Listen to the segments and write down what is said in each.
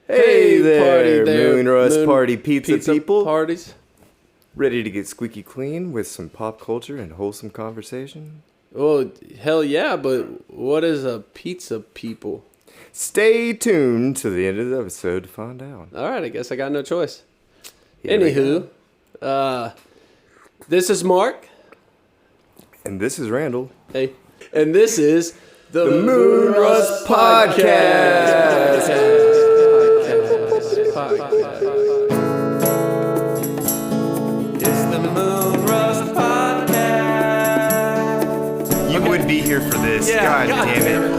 Hey there, Moonrust Party pizza people. Parties. Ready to get squeaky clean with some pop culture and wholesome conversation? Well, hell yeah, but what is a pizza people? Stay tuned to the end of the episode to find out. All right, I guess I got no choice. Here Anywho, this is Mark. And this is Randle. Hey. And this is the Moonrust Podcast. It's the Moonrust Podcast. You would be here for this. Yeah, God damn it.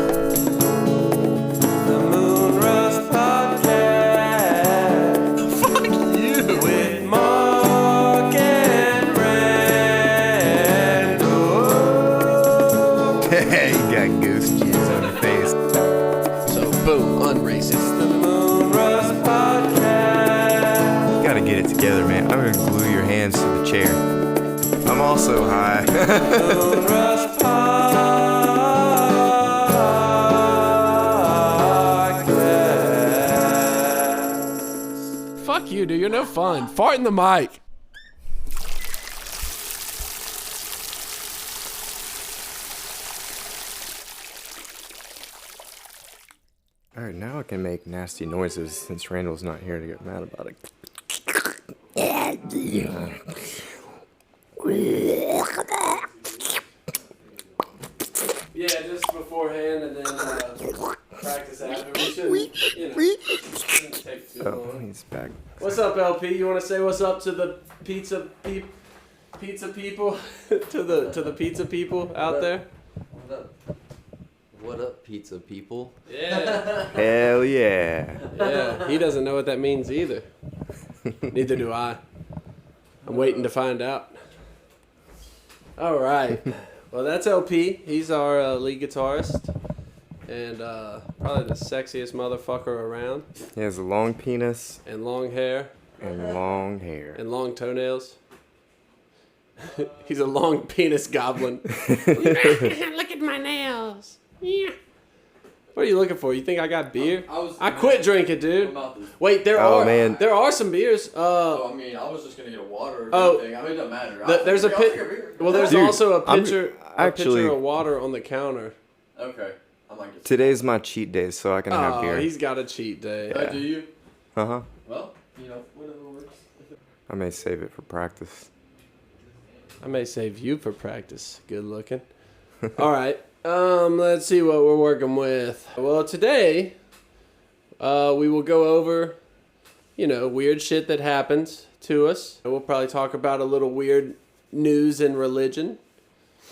The Moonrust Podcast. Fuck you. With Mark and Randle. Hey, you got ghost jizz on your face. So, boom, unracist. The Moonrust Podcast. You gotta get it together, man. I'm gonna glue your hands to the chair. I'm also high. Moonrust Podcast. Fuck you, dude. You're no fun. Fart in the mic. Alright, now I can make nasty noises since Randall's not here to get mad about it. Yeah, just beforehand and then practice after. We should, shouldn't take too Oh, long. he's back. What's up, LP? You want to say what's up to the pizza people? to the pizza people out there? What up? What up, pizza people? Yeah. Hell yeah. Yeah, he doesn't know what that means either. Neither do I. I'm waiting to find out. All right. Well, that's LP. He's our lead guitarist. And probably the sexiest motherfucker around. He has a long penis And long hair. and long hair. And long toenails. He's a long penis goblin. Look at my nails. Yeah. What are you looking for? You think I got beer? I quit drinking, dude. Wait, there are some beers. I was just gonna get a water or anything. I mean, it doesn't matter. There's a Well, there's Dude, also a pitcher actually- of water on the counter. Okay. I might get Today's my cheat day, so I can have Oh, beer. he's got a cheat day. Yeah. do you? Uh-huh. Well, whatever works. I may save it for practice. I may save you for practice. Good looking. All right. Let's see what we're working with. Well, today, we will go over, weird shit that happens to us. We'll probably talk about a little weird news and religion.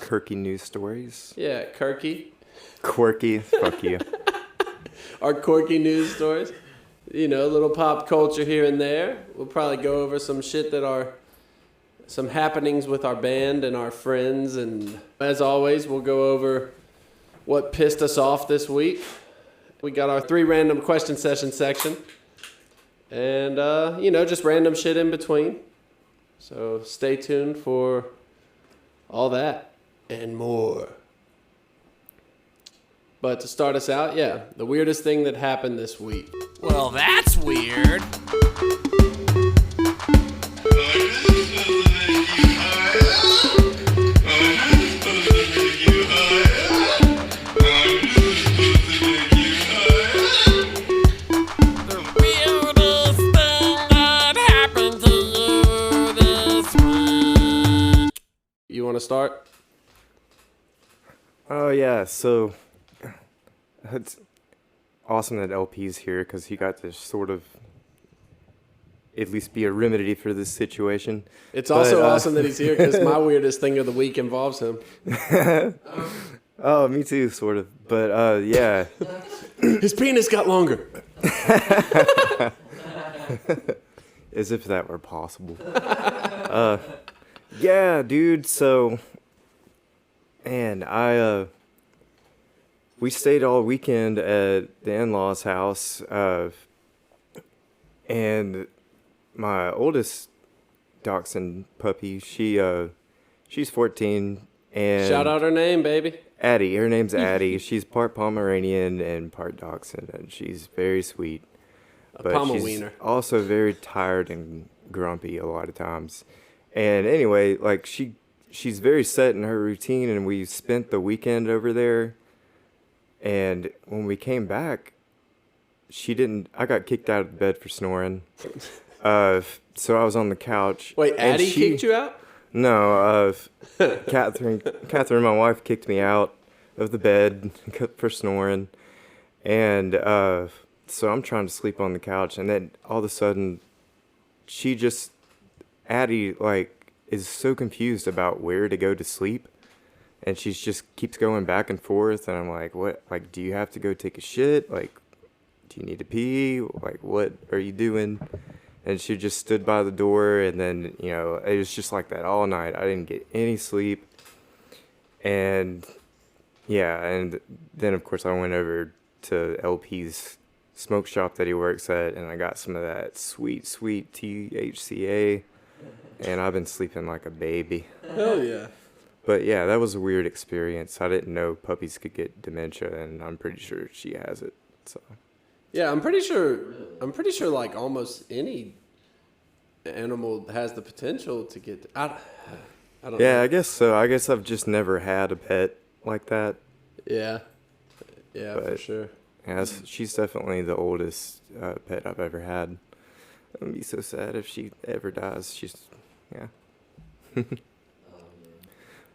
Quirky news stories. Yeah, Quirky. Fuck you. Our quirky news stories. A little pop culture here and there. We'll probably go over some shit that are some happenings with our band and our friends. And as always, we'll go over what pissed us off this week. We got our 3 random question session section. And, just random shit in between. So stay tuned for all that and more. But to start us out, the weirdest thing that happened this week. Well, that's weird. The weirdest thing that happened to you this week. You want to start? Oh, yeah, so it's awesome that LP's here because he got to sort of at least be a remedy for this situation. It's also awesome that he's here because my weirdest thing of the week involves him. Oh, me too, sort of. But, yeah. His penis got longer. As if that were possible. Yeah, dude, so... Man, we stayed all weekend at the in-laws' house, and my oldest dachshund puppy, she's 14, and Shout out her name, baby. Addie. Her name's Addie. She's part Pomeranian and part Dachshund, and she's very sweet. But Palma she's wiener. also very tired and grumpy a lot of times. And anyway, like she's very set in her routine, and we spent the weekend over there. And when we came back, I got kicked out of bed for snoring. So I was on the couch. Wait, and Addie kicked you out? No, Catherine, my wife, kicked me out of the bed for snoring. And so I'm trying to sleep on the couch, and then all of a sudden, Addie, like, is so confused about where to go to sleep. And she just keeps going back and forth, and I'm like, what? Like, do you have to go take a shit? Like, do you need to pee? Like, what are you doing? And she just stood by the door, and then, it was just like that all night. I didn't get any sleep. And, yeah, and then, of course, I went over to LP's smoke shop that he works at, and I got some of that sweet, sweet THCA, and I've been sleeping like a baby. Hell yeah. But yeah, that was a weird experience. I didn't know puppies could get dementia, and I'm pretty sure she has it. So. Yeah, I'm pretty sure like almost any animal has the potential to get. I don't Yeah, know. I guess so. I guess I've just never had a pet like that. Yeah, for But- sure. Yeah, she's definitely the oldest pet I've ever had. I'd be so sad if she ever dies. Yeah.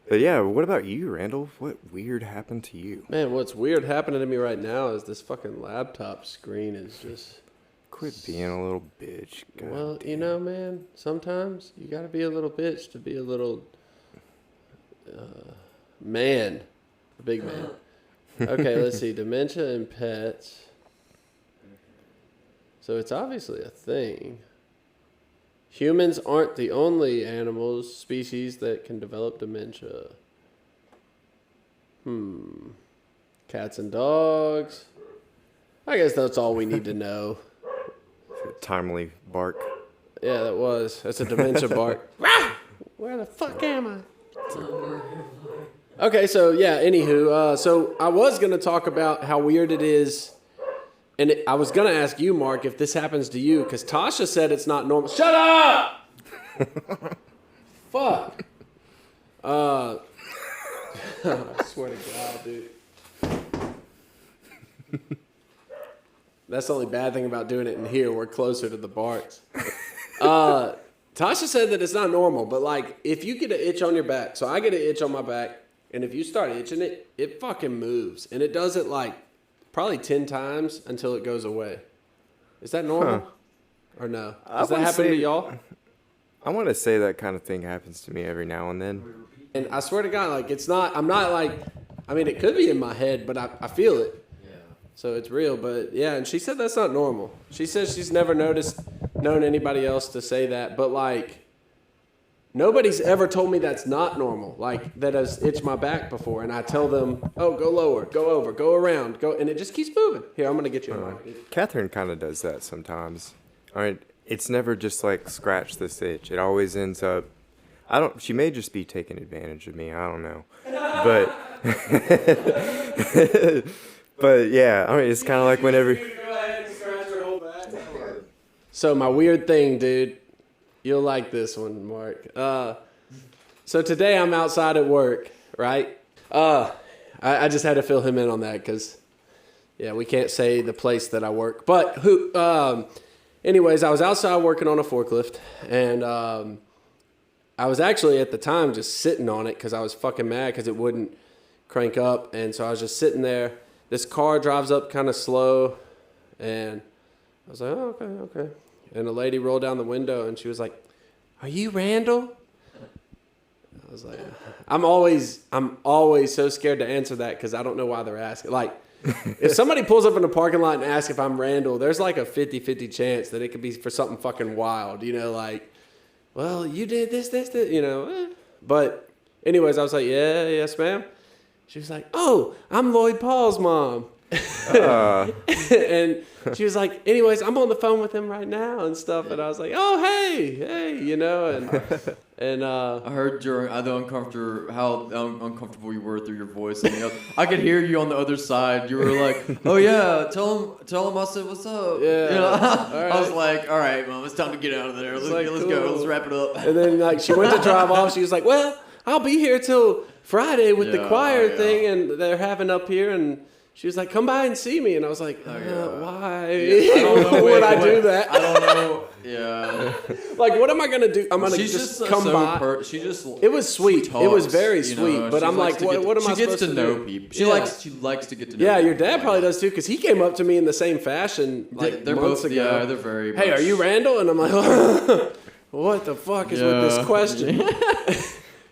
But yeah, what about you, Randall? What weird happened to you? Man, what's weird happening to me right now is this fucking laptop screen is just. Quit being a little bitch. God Well, damn. man, sometimes you gotta be a little bitch to be a little man, a big man. Okay, let's see. Dementia and pets. So it's obviously a thing. Humans aren't the only species that can develop dementia. Cats and dogs. I guess that's all we need to know. Timely bark. Yeah, that's a dementia bark. Where the fuck am I? Okay, so yeah, anywho, so I was going to talk about how weird it is, and I was going to ask you, Mark, if this happens to you, because Tasha said it's not normal. Shut up! Fuck. I swear to God, dude. That's the only bad thing about doing it in here. We're closer to the barks. Tasha said that it's not normal, but like if you get an itch on your back, so I get an itch on my back, and if you start itching it, it fucking moves. And it does it like probably 10 times until it goes away. Is that normal? Huh. Or no? I Does that wanna happen to say- y'all? I want to say that kind of thing happens to me every now and then. And I swear to God, like it's not, I'm not like, I mean, it could be in my head, but I feel it. So it's real, but yeah, and she said that's not normal. She says she's never known anybody else to say that, but like, nobody's ever told me that's not normal. Like, that has itched my back before, and I tell them, oh, go lower, go over, go around, go, and it just keeps moving. Here, I'm going to get you a mic. Catherine kind of does that sometimes. All right, it's never just like scratch this itch. It always ends up. She may just be taking advantage of me. I don't know, but. But yeah, I mean, it's kind of like whenever. So my weird thing, dude, you'll like this one, Mark. So today I'm outside at work, right? I just had to fill him in on that because, yeah, we can't say the place that I work. But anyways, I was outside working on a forklift, and I was actually at the time just sitting on it because I was fucking mad because it wouldn't crank up, and so I was just sitting there. This car drives up kind of slow, and I was like, oh, okay. And a lady rolled down the window, and she was like, are you Randall? I was like, I'm always so scared to answer that because I don't know why they're asking. Like, if somebody pulls up in the parking lot and asks if I'm Randall, there's like a 50-50 chance that it could be for something fucking wild, like, well, you did this, But anyways, I was like, yes, ma'am. She was like, oh, I'm Lloyd Paul's mom. And she was like, anyways, I'm on the phone with him right now and stuff. And I was like, oh, hey, you know, and I heard during how uncomfortable you were through your voice. And, you know, I could hear you on the other side. You were like, "Oh yeah, tell him I said what's up." Yeah. You know? Right. I was like, "All right, Mom, it's time to get out of there. Let's cool. go. Let's wrap it up." And then like she went to drive off. She was like, well, I'll be here till Friday with the choir thing, and they're having up here, and she was like, come by and see me. And I was like, why? Yeah, I don't know. Would I do that? I don't know. Yeah. Like, what am I going to do? I'm going to just come by. It was sweet. Talks, it was very you know, sweet. But I'm like, what am I supposed to do? She gets to know people. She likes to get to know Yeah, people. your dad probably does too, because he came up to me in the same fashion like they're months both, ago. Yeah, they're very Hey, much, are you Randle? And I'm like, what the fuck is with this question?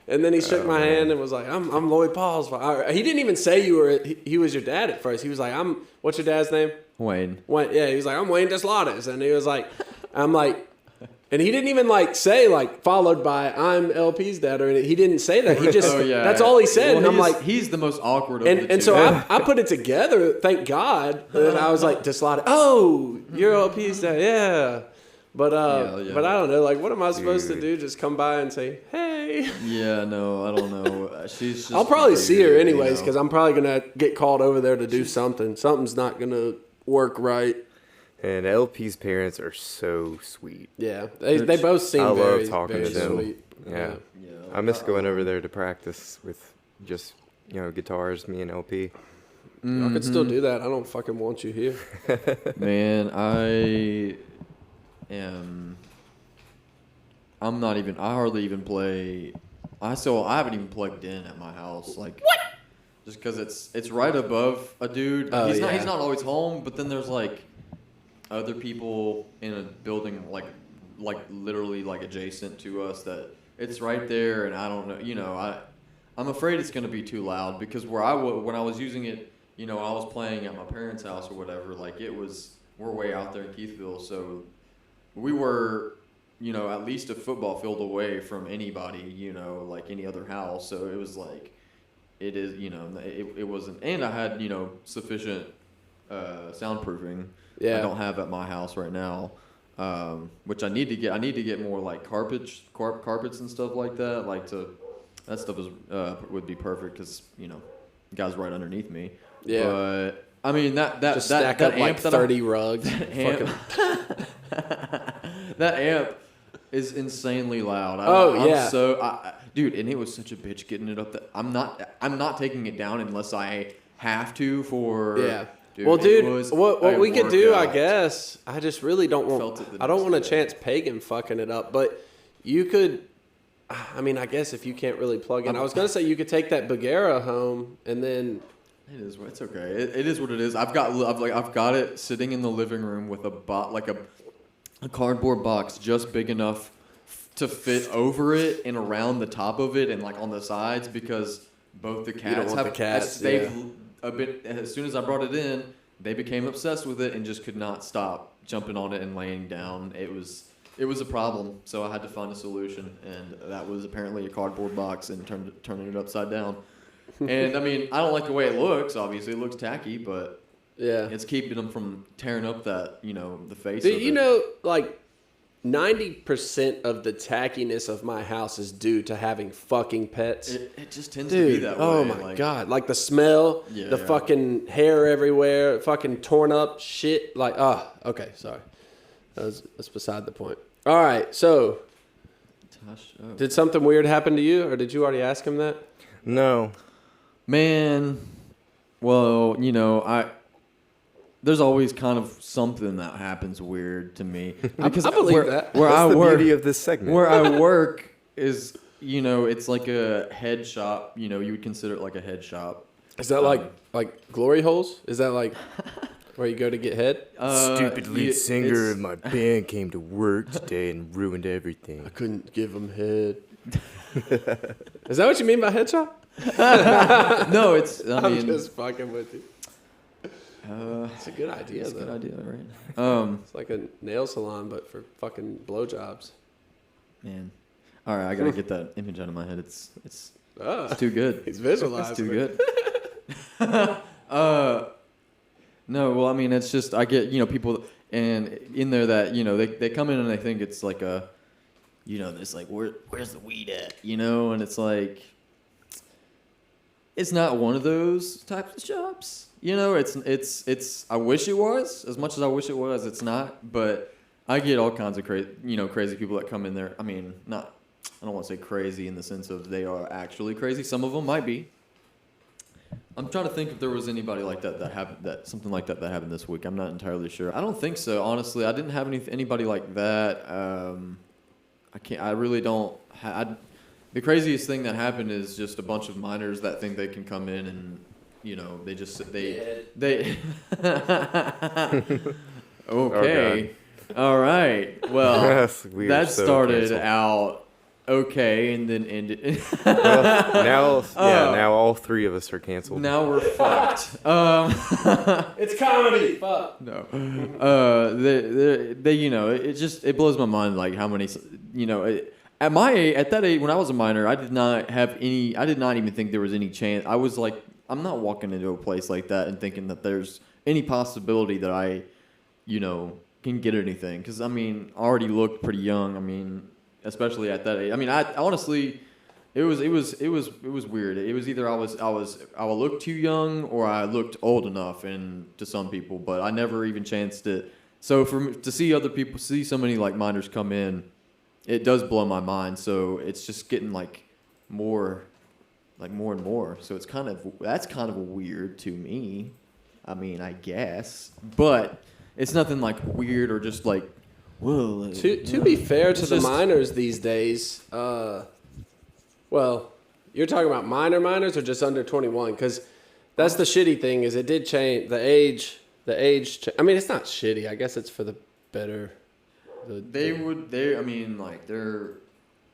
And then he shook my hand and was like, I'm Lloyd Paul's. He didn't even say he was your dad at first. He was like, what's your dad's name? Wayne. Yeah, he was like, I'm Wayne DesLattes. And he was like, I'm like, and he didn't even like say like followed by I'm LP's dad or anything. He didn't say that. He just, that's all he said. Well, and I'm like, he's the most awkward of the two. and so I put it together, thank God. And I was like, DesLattes, oh, you're LP's dad. Yeah. But but I don't know. Like, what am I supposed to do? Just come by and say, "Hey." Yeah, no, I don't know. She's. Just I'll probably see her anyways because you know? I'm probably gonna get called over there to do something. Something's not gonna work right. And LP's parents are so sweet. Yeah, they both seem I very, love talking very to them. sweet. Yeah. I miss going over there to practice with just guitars, me and LP. I could still do that. I don't fucking want you here. Man, I hardly even play. I haven't even plugged in at my house. Like, what? Just because it's right above a dude. He's not always home, but then there's like other people in a building like literally like adjacent to us that it's right there, and I don't know. I'm afraid it's gonna be too loud because when I was using it, I was playing at my parents' house or whatever. Like we're way out there in Keithville, so. We were, at least a football field away from anybody, like any other house. So it was like, it is, it wasn't, and I had, sufficient soundproofing. Yeah. I don't have at my house right now, which I need to get. I need to get more like carpets and stuff like that. That stuff would be perfect because guys right underneath me. Yeah. But I mean that just stack up like 30 rugs. That amp is insanely loud. Dude, and it was such a bitch getting it up. That I'm not taking it down unless I have to for. Yeah. Dude, well, dude, what we could do, I guess. I just really don't want. I don't want a chance Pagan fucking it up, but you could. I mean, I guess if you can't really plug in, I was gonna say you could take that Bagheera home and then. It is. It's okay. It is what it is. I've got it sitting in the living room with a cardboard box just big enough to fit over it and around the top of it and like on the sides because both the cats have cats. As soon as I brought it in, they became obsessed with it and just could not stop jumping on it and laying down. It was a problem, so I had to find a solution, and that was apparently a cardboard box and turning it upside down. And I mean, I don't like the way it looks. Obviously, it looks tacky, but it's keeping them from tearing up that the face. Dude, like 90% of the tackiness of my house is due to having fucking pets. It just tends to be that way. Oh my god! Like the smell, fucking hair everywhere, fucking torn up shit. Like, okay, sorry, that's beside the point. All right, so did something weird happen to you, or did you already ask him that? No. Man, well, there's always kind of something that happens weird to me. Because I believe that. Where That's I the work, beauty of this segment. Where I work is, it's like a head shop. You would consider it like a head shop. Is that like glory holes? Is that like where you go to get head? Stupid lead singer of my band came to work today and ruined everything. I couldn't give him head. Is that what you mean by head shop? No, I'm just fucking with you. It's a good idea, It's though. a good idea, right? It's like a nail salon, but for fucking blowjobs. Man. All right, I got to get that image out of my head. It's too good. He's visualizing. It's too good. No, well, I mean, it's just I get people and in there that they come in and they think it's like a this like where's the weed at and it's like it's not one of those types of shops. It's I wish it was. As much as I wish it was, it's not. But I get all kinds of crazy people that come in there. I mean, I don't want to say crazy in the sense of they are actually crazy. Some of them might be. I'm trying to think if there was anybody like that something like that happened this week. I'm not entirely sure. I don't think so, honestly. I didn't have anybody like that. I really don't. The craziest thing that happened is just a bunch of minors that think they can come in and, they just they. Okay, all right. Well, That's weird, that so started canceled. out okay and then ended. Now all three of us are canceled. Now we're fucked. It's comedy. Fuck. No. It blows my mind like how many at that age when I was a minor, I did not even think there was any chance. I was like, I'm not walking into a place like that and thinking that there's any possibility that I can get anything, cuz I mean, I already looked pretty young. I mean, especially at that age. I mean, I honestly it was weird. It was either I looked too young or I looked old enough and to some people, but I never even chanced it. So to see other people, see so many like minors come in, it does blow my mind. So it's just getting more and more. So that's kind of weird to me. I mean, I guess, but it's nothing like weird or just like, whoa. To be fair to the minors these days, well, you're talking about minors or just under 21? Because that's the shitty thing is it did change the age. I mean, it's not shitty. I guess it's for the better. They're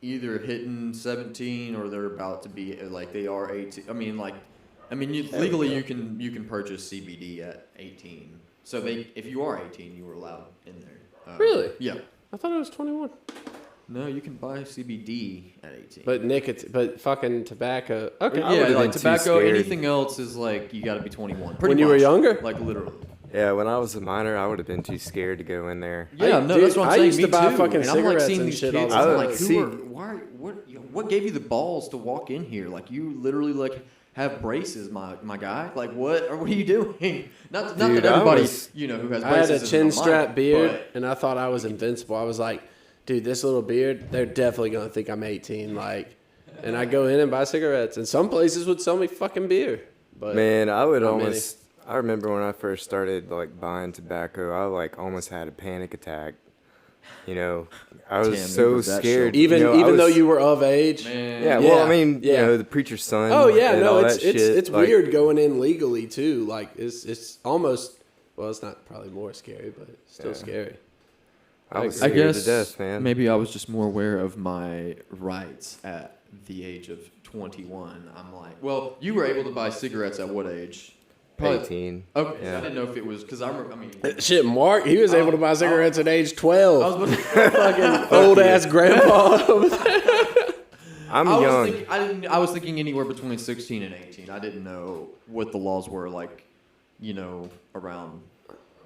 either hitting 17 or they're about to be like they are 18. Legally you can purchase CBD at 18. So if you are 18, you were allowed in there. Really? Yeah. I thought it was 21. No, you can buy CBD at 18. But fucking tobacco. Okay. Yeah, like tobacco. Anything else is like you got to be 21. When you were younger? Like literally. Yeah, when I was a minor, I would have been too scared to go in there. Yeah, that's what I'm saying. I used to buy too. fucking and I'm like cigarettes seeing and these shit kids. all the I'm time. like, what gave you the balls to walk in here? Like you literally like have braces, my guy. Like what are you doing? Not Dude, that everybody who has braces. I had a chin strap beard, and I thought I was invincible. I was like, dude, this little beard, they're definitely gonna think I'm 18. Like, and I go in and buy cigarettes, and some places would sell me fucking beer. But Man, I would almost. I remember when I first started like buying tobacco, I like almost had a panic attack. I was so scared. even though you were of age. Man. Yeah, well, I mean, the preacher's son. Oh yeah, and no, all it's that shit. it's like, weird going in legally too. Like it's almost it's not probably more scary, but it's still scary. I was I scared guess to death, man. maybe I was just more aware of my rights at the age of 21. I'm like, well, you were able to buy cigarettes at what age? 18. Okay, Yeah. I didn't know if it was because I mean. Shit, Mark, he was able to buy cigarettes at age 12. I was Fucking old ass grandpa over there. I'm young. I was thinking anywhere between 16 and 18. I didn't know what the laws were like, around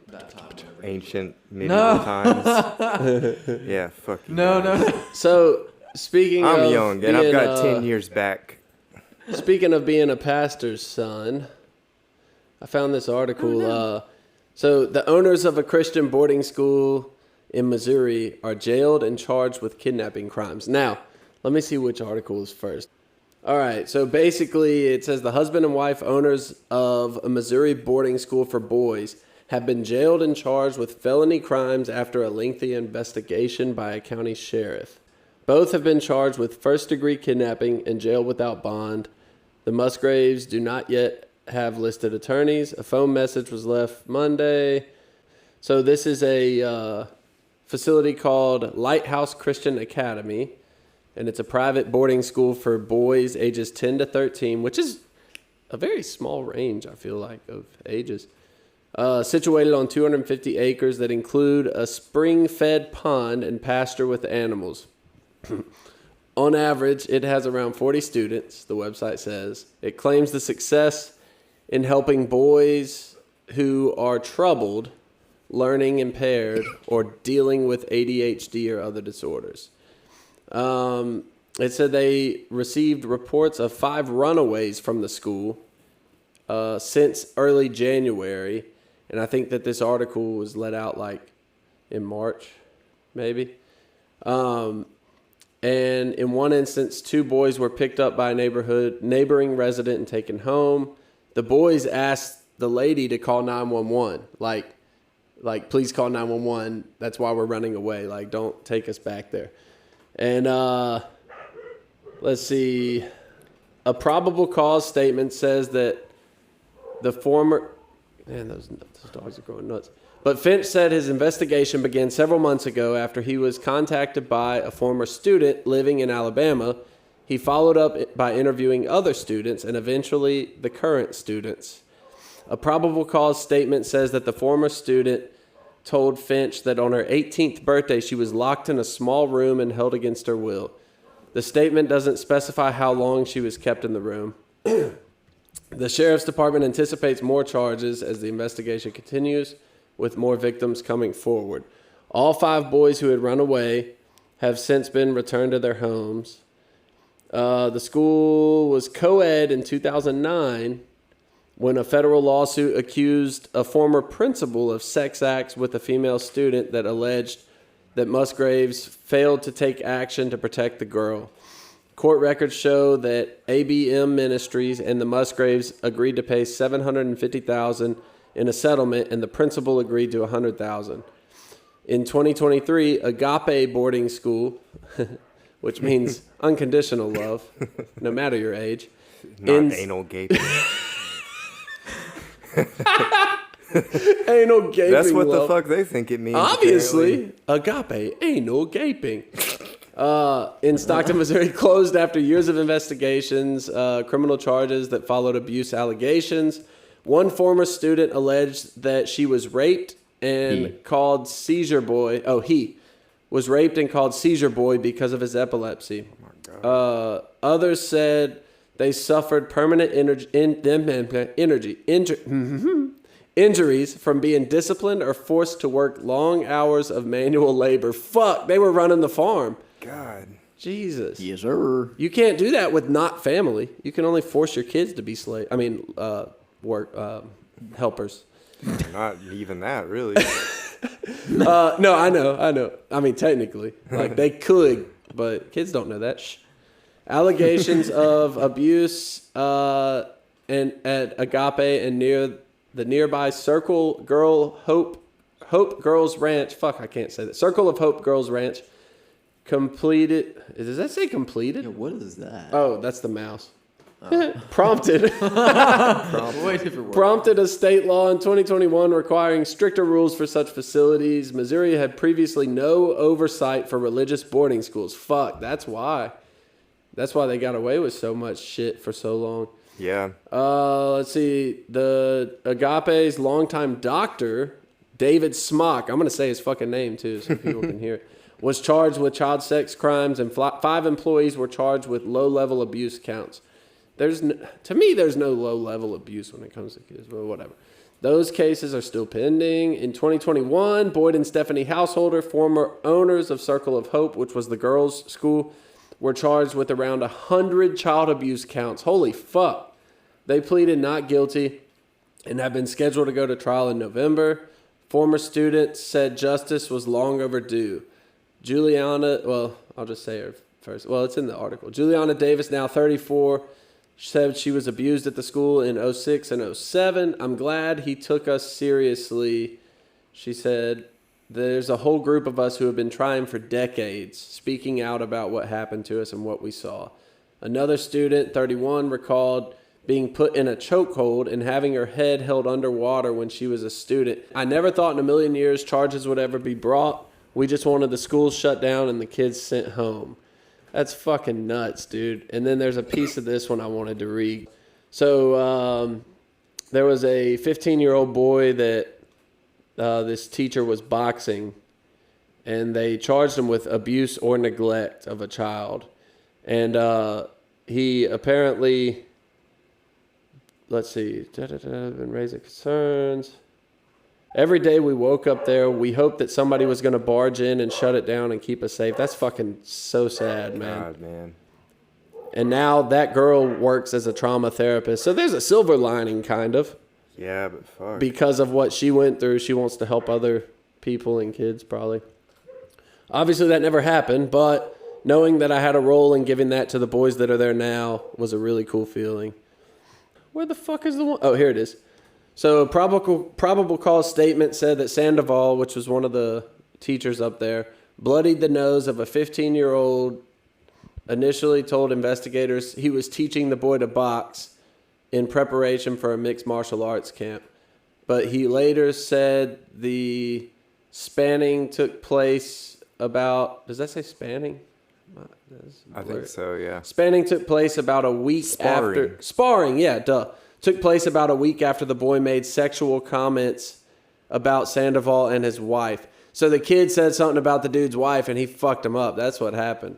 that time. Ancient medieval times. Yeah, fuck you. No. So, speaking of I'm young, and I've being, got 10 years back. Speaking of being a pastor's son, I found this article. So the owners of a Christian boarding school in Missouri are jailed and charged with kidnapping crimes. Now, let me see which article is first. All right, so basically it says the husband and wife owners of a Missouri boarding school for boys have been jailed and charged with felony crimes after a lengthy investigation by a county sheriff. Both have been charged with first-degree kidnapping and jailed without bond. The Musgraves do not yet have listed attorneys. A phone message was left Monday. So this is a facility called Lighthouse Christian Academy, and it's a private boarding school for boys ages 10 to 13, which is a very small range, I feel like, of ages. Situated on 250 acres that include a spring-fed pond and pasture with animals. On average, it has around 40 students, the website says. It claims the success in helping boys who are troubled, learning impaired, or dealing with ADHD or other disorders. It said they received reports of 5 runaways from the school since early January. And I think that this article was let out like in March, maybe. And in one instance, 2 boys were picked up by a neighboring resident and taken home. The boys asked the lady to call 911. Like, please call 911. That's why we're running away. Like, don't take us back there. And let's see. A probable cause statement says that the former... Man, those dogs are going nuts. But Finch said his investigation began several months ago after he was contacted by a former student living in Alabama. He followed up by interviewing other students and eventually the current students. A probable cause statement says that the former student told Finch that on her 18th birthday she was locked in a small room and held against her will. The statement doesn't specify how long she was kept in the room. The sheriff's department anticipates more charges as the investigation continues, with more victims coming forward. All 5 boys who had run away have since been returned to their homes. The school was co-ed in 2009 when a federal lawsuit accused a former principal of sex acts with a female student that alleged that Musgraves failed to take action to protect the girl. Court records show that ABM Ministries and the Musgraves agreed to pay $750,000 in a settlement, and the principal agreed to $100,000. In 2023, Agape Boarding School, which means unconditional love, no matter your age, Not anal gaping. Anal gaping. That's what love. the fuck they think it means. Obviously, agape, anal gaping. In Stockton, Missouri, closed after years of investigations, criminal charges that followed abuse allegations. One former student alleged that she was raped and called Seizure Boy. Oh, he was raped and called Seizure Boy because of his epilepsy. Oh my God. Others said they suffered permanent injuries from being disciplined or forced to work long hours of manual labor. Fuck, they were running the farm. God. Jesus. Yes, sir. You can't do that with not family. You can only force your kids to be helpers. Not even that, really. No, I know. I mean, technically, like they could, but kids don't know that. Shh. Allegations of abuse and at Agape and near the nearby Circle Girls Ranch. Fuck, I can't say that. Circle of Hope Girls Ranch. Completed. Does that say completed? Yeah, what is that? Oh, that's the mouse. Prompted Way different word. prompted a state law in 2021 requiring stricter rules for such facilities. Missouri had previously no oversight for religious boarding schools. Fuck, that's why. That's why they got away with so much shit for so long. Yeah. Let's see. The Agape's longtime doctor, David Smock, I'm going to say his fucking name too so people can hear it, was charged with child sex crimes, and 5 employees were charged with low-level abuse counts. To me, there's no low-level abuse when it comes to kids, but whatever. Those cases are still pending. In 2021, Boyd and Stephanie Householder, former owners of Circle of Hope, which was the girls' school, were charged with around 100 child abuse counts. Holy fuck. They pleaded not guilty and have been scheduled to go to trial in November. Former students said justice was long overdue. Juliana, well, I'll just say her first. Well, it's in the article. Juliana Davis, now 34, said she was abused at the school in 06 and 07. I'm glad he took us seriously. She said, there's a whole group of us who have been trying for decades, speaking out about what happened to us and what we saw. Another student, 31, recalled being put in a chokehold and having her head held underwater when she was a student. I never thought in a million years charges would ever be brought. We just wanted the schools shut down and the kids sent home. That's fucking nuts, dude. And then there's a piece of this one I wanted to read. So there was a 15-year-old boy that this teacher was boxing, and they charged him with abuse or neglect of a child. And he apparently let's see. Been raising concerns. Every day we woke up there, we hoped that somebody was going to barge in and shut it down and keep us safe. That's fucking so sad, man. God, man. And now that girl works as a trauma therapist. So there's a silver lining, kind of. Yeah, but fuck. Because of what she went through, she wants to help other people and kids, probably. Obviously, that never happened, but knowing that I had a role in giving that to the boys that are there now was a really cool feeling. Where the fuck is the one? Oh, here it is. So probable cause statement said that Sandoval, which was one of the teachers up there, bloodied the nose of a 15-year-old, initially told investigators he was teaching the boy to box in preparation for a mixed martial arts camp. But he later said the spanning took place about... Does that say spanning? I think so, yeah. Spanning took place about a week after... Sparring, yeah, duh. Took place about a week after the boy made sexual comments about Sandoval and his wife. So the kid said something about the dude's wife and he fucked him up. That's what happened.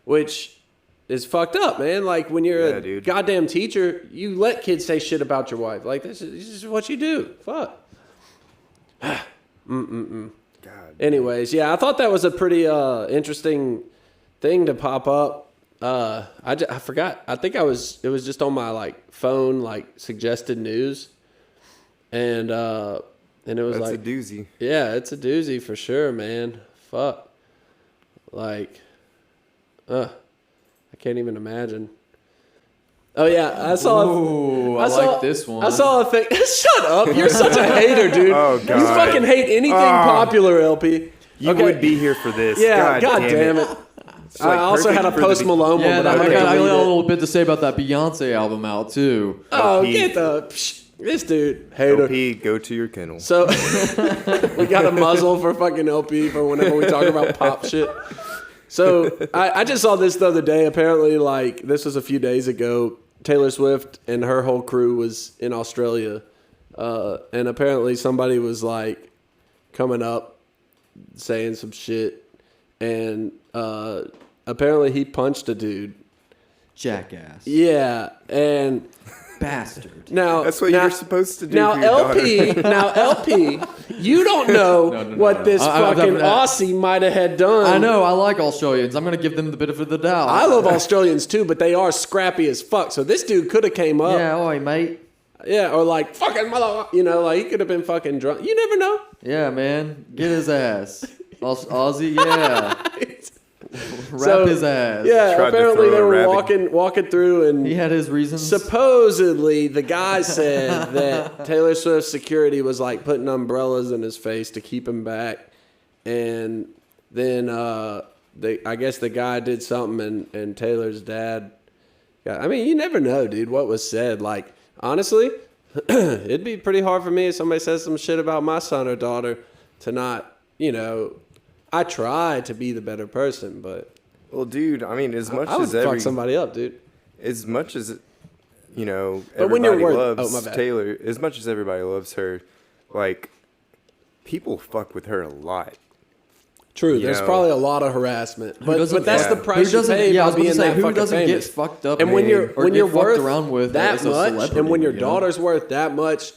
Which is fucked up, man. Like when you're a goddamn teacher, you let kids say shit about your wife. Like this is what you do. Fuck. God. Anyways, yeah, I thought that was a pretty interesting thing to pop up. I forgot. I think it was just on my like phone, like suggested news, and it was That's like a doozy. Yeah, it's a doozy for sure, man. Fuck. Like, I can't even imagine. Oh yeah, I saw. Ooh, I like this one. I saw a thing. Shut up! You're such a hater, dude. Oh God. You fucking hate anything popular, LP. You would be here for this. Yeah, God damn it. Like I also had a perfect for Post the Malone one, Yeah, but I I got a it. little bit to say about that Beyonce album out too. Oh, LP. get this dude hater. LP, go to your kennel. So we got a muzzle for fucking LP for whenever we talk about pop shit. So I just saw this the other day. Apparently, like this was a few days ago. Taylor Swift and her whole crew was in Australia, and apparently somebody was like coming up saying some shit, and apparently he punched a dude. Jackass. Yeah, and Bastard. now That's what you're supposed to do. Now for your daughter. LP, you don't know what this fucking I- Aussie might have had done. I know, I like Australians. I'm going to give them the benefit of the doubt. I love Australians too, but they are scrappy as fuck. So this dude could have came up. Yeah, oi, mate. Yeah, or like, fucking mother, you know, like he could have been fucking drunk. You never know. Yeah, man. Get his ass. Aussie, yeah. Wrap his ass. Yeah, Tried to apparently throw they a were rabbit. walking through, and He had his reasons. supposedly the guy said that Taylor Swift's security was like putting umbrellas in his face to keep him back, and then I guess the guy did something, and Taylor's dad. I mean, you never know, dude. What was said? Like, honestly, it'd be pretty hard for me if somebody says some shit about my son or daughter to not, you know. I try to be the better person, but Well, dude, I mean, as much I would as fuck somebody up, dude. as much as you know, But when you're everybody worth- loves oh, my bad. Taylor. As much as everybody loves her, like people fuck with her a lot. True, You there's know. probably a lot of harassment, but doesn't- that's the yeah. price you pay I by was gonna being say, that who fucking doesn't famous. get fucked up, And when you're or when get you're fucked worth around with that as a much, celebrity, and when your you know? daughter's worth that much,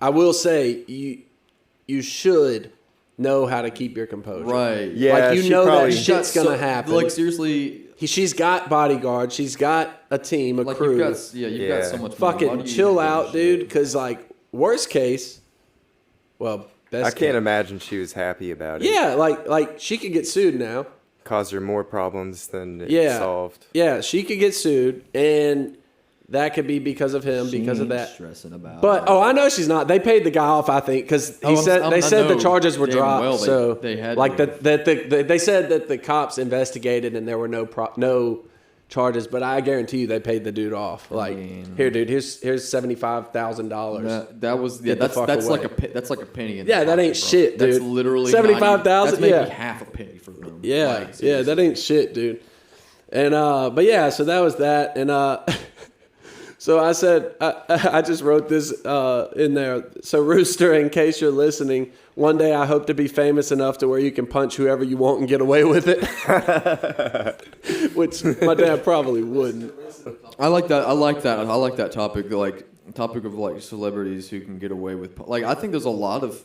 I will say you should know how to keep your composure. Right. Yeah, like you she know probably- that shit's So- gonna happen. Like seriously, She's got bodyguards. She's got a team, a like crew. you've got so much. money. Why Fucking do you chill give a out, shit? dude. Because like worst case, well, best. I can't case. imagine she was happy about it. Yeah, like she could get sued now. Caused her more problems than it Yeah. solved. Yeah, she could get sued, and that could be because of him, She because of ain't that. Stressing about. But it. I know she's not. They paid the guy off, I think, because Oh, they said the know charges were damn dropped. well so they had like to. they said that the cops investigated and there were no charges. But I guarantee you they paid the dude off. Like, mean- here, dude, here's $75,000. That was Get the fuck that's away. like a penny. In Yeah, the that ain't pocket, bro. shit, dude. That's literally 75,000, That's maybe yeah. half a penny for them. Yeah, Like, yeah, seriously. that ain't shit, dude. And but yeah, so that was that, and so I said I just wrote this in there. So Rooster, in case you're listening, one day I hope to be famous enough to where you can punch whoever you want and get away with it, which my dad probably wouldn't. I like that. I like that topic. Like topic of like celebrities who can get away with like I think there's a lot of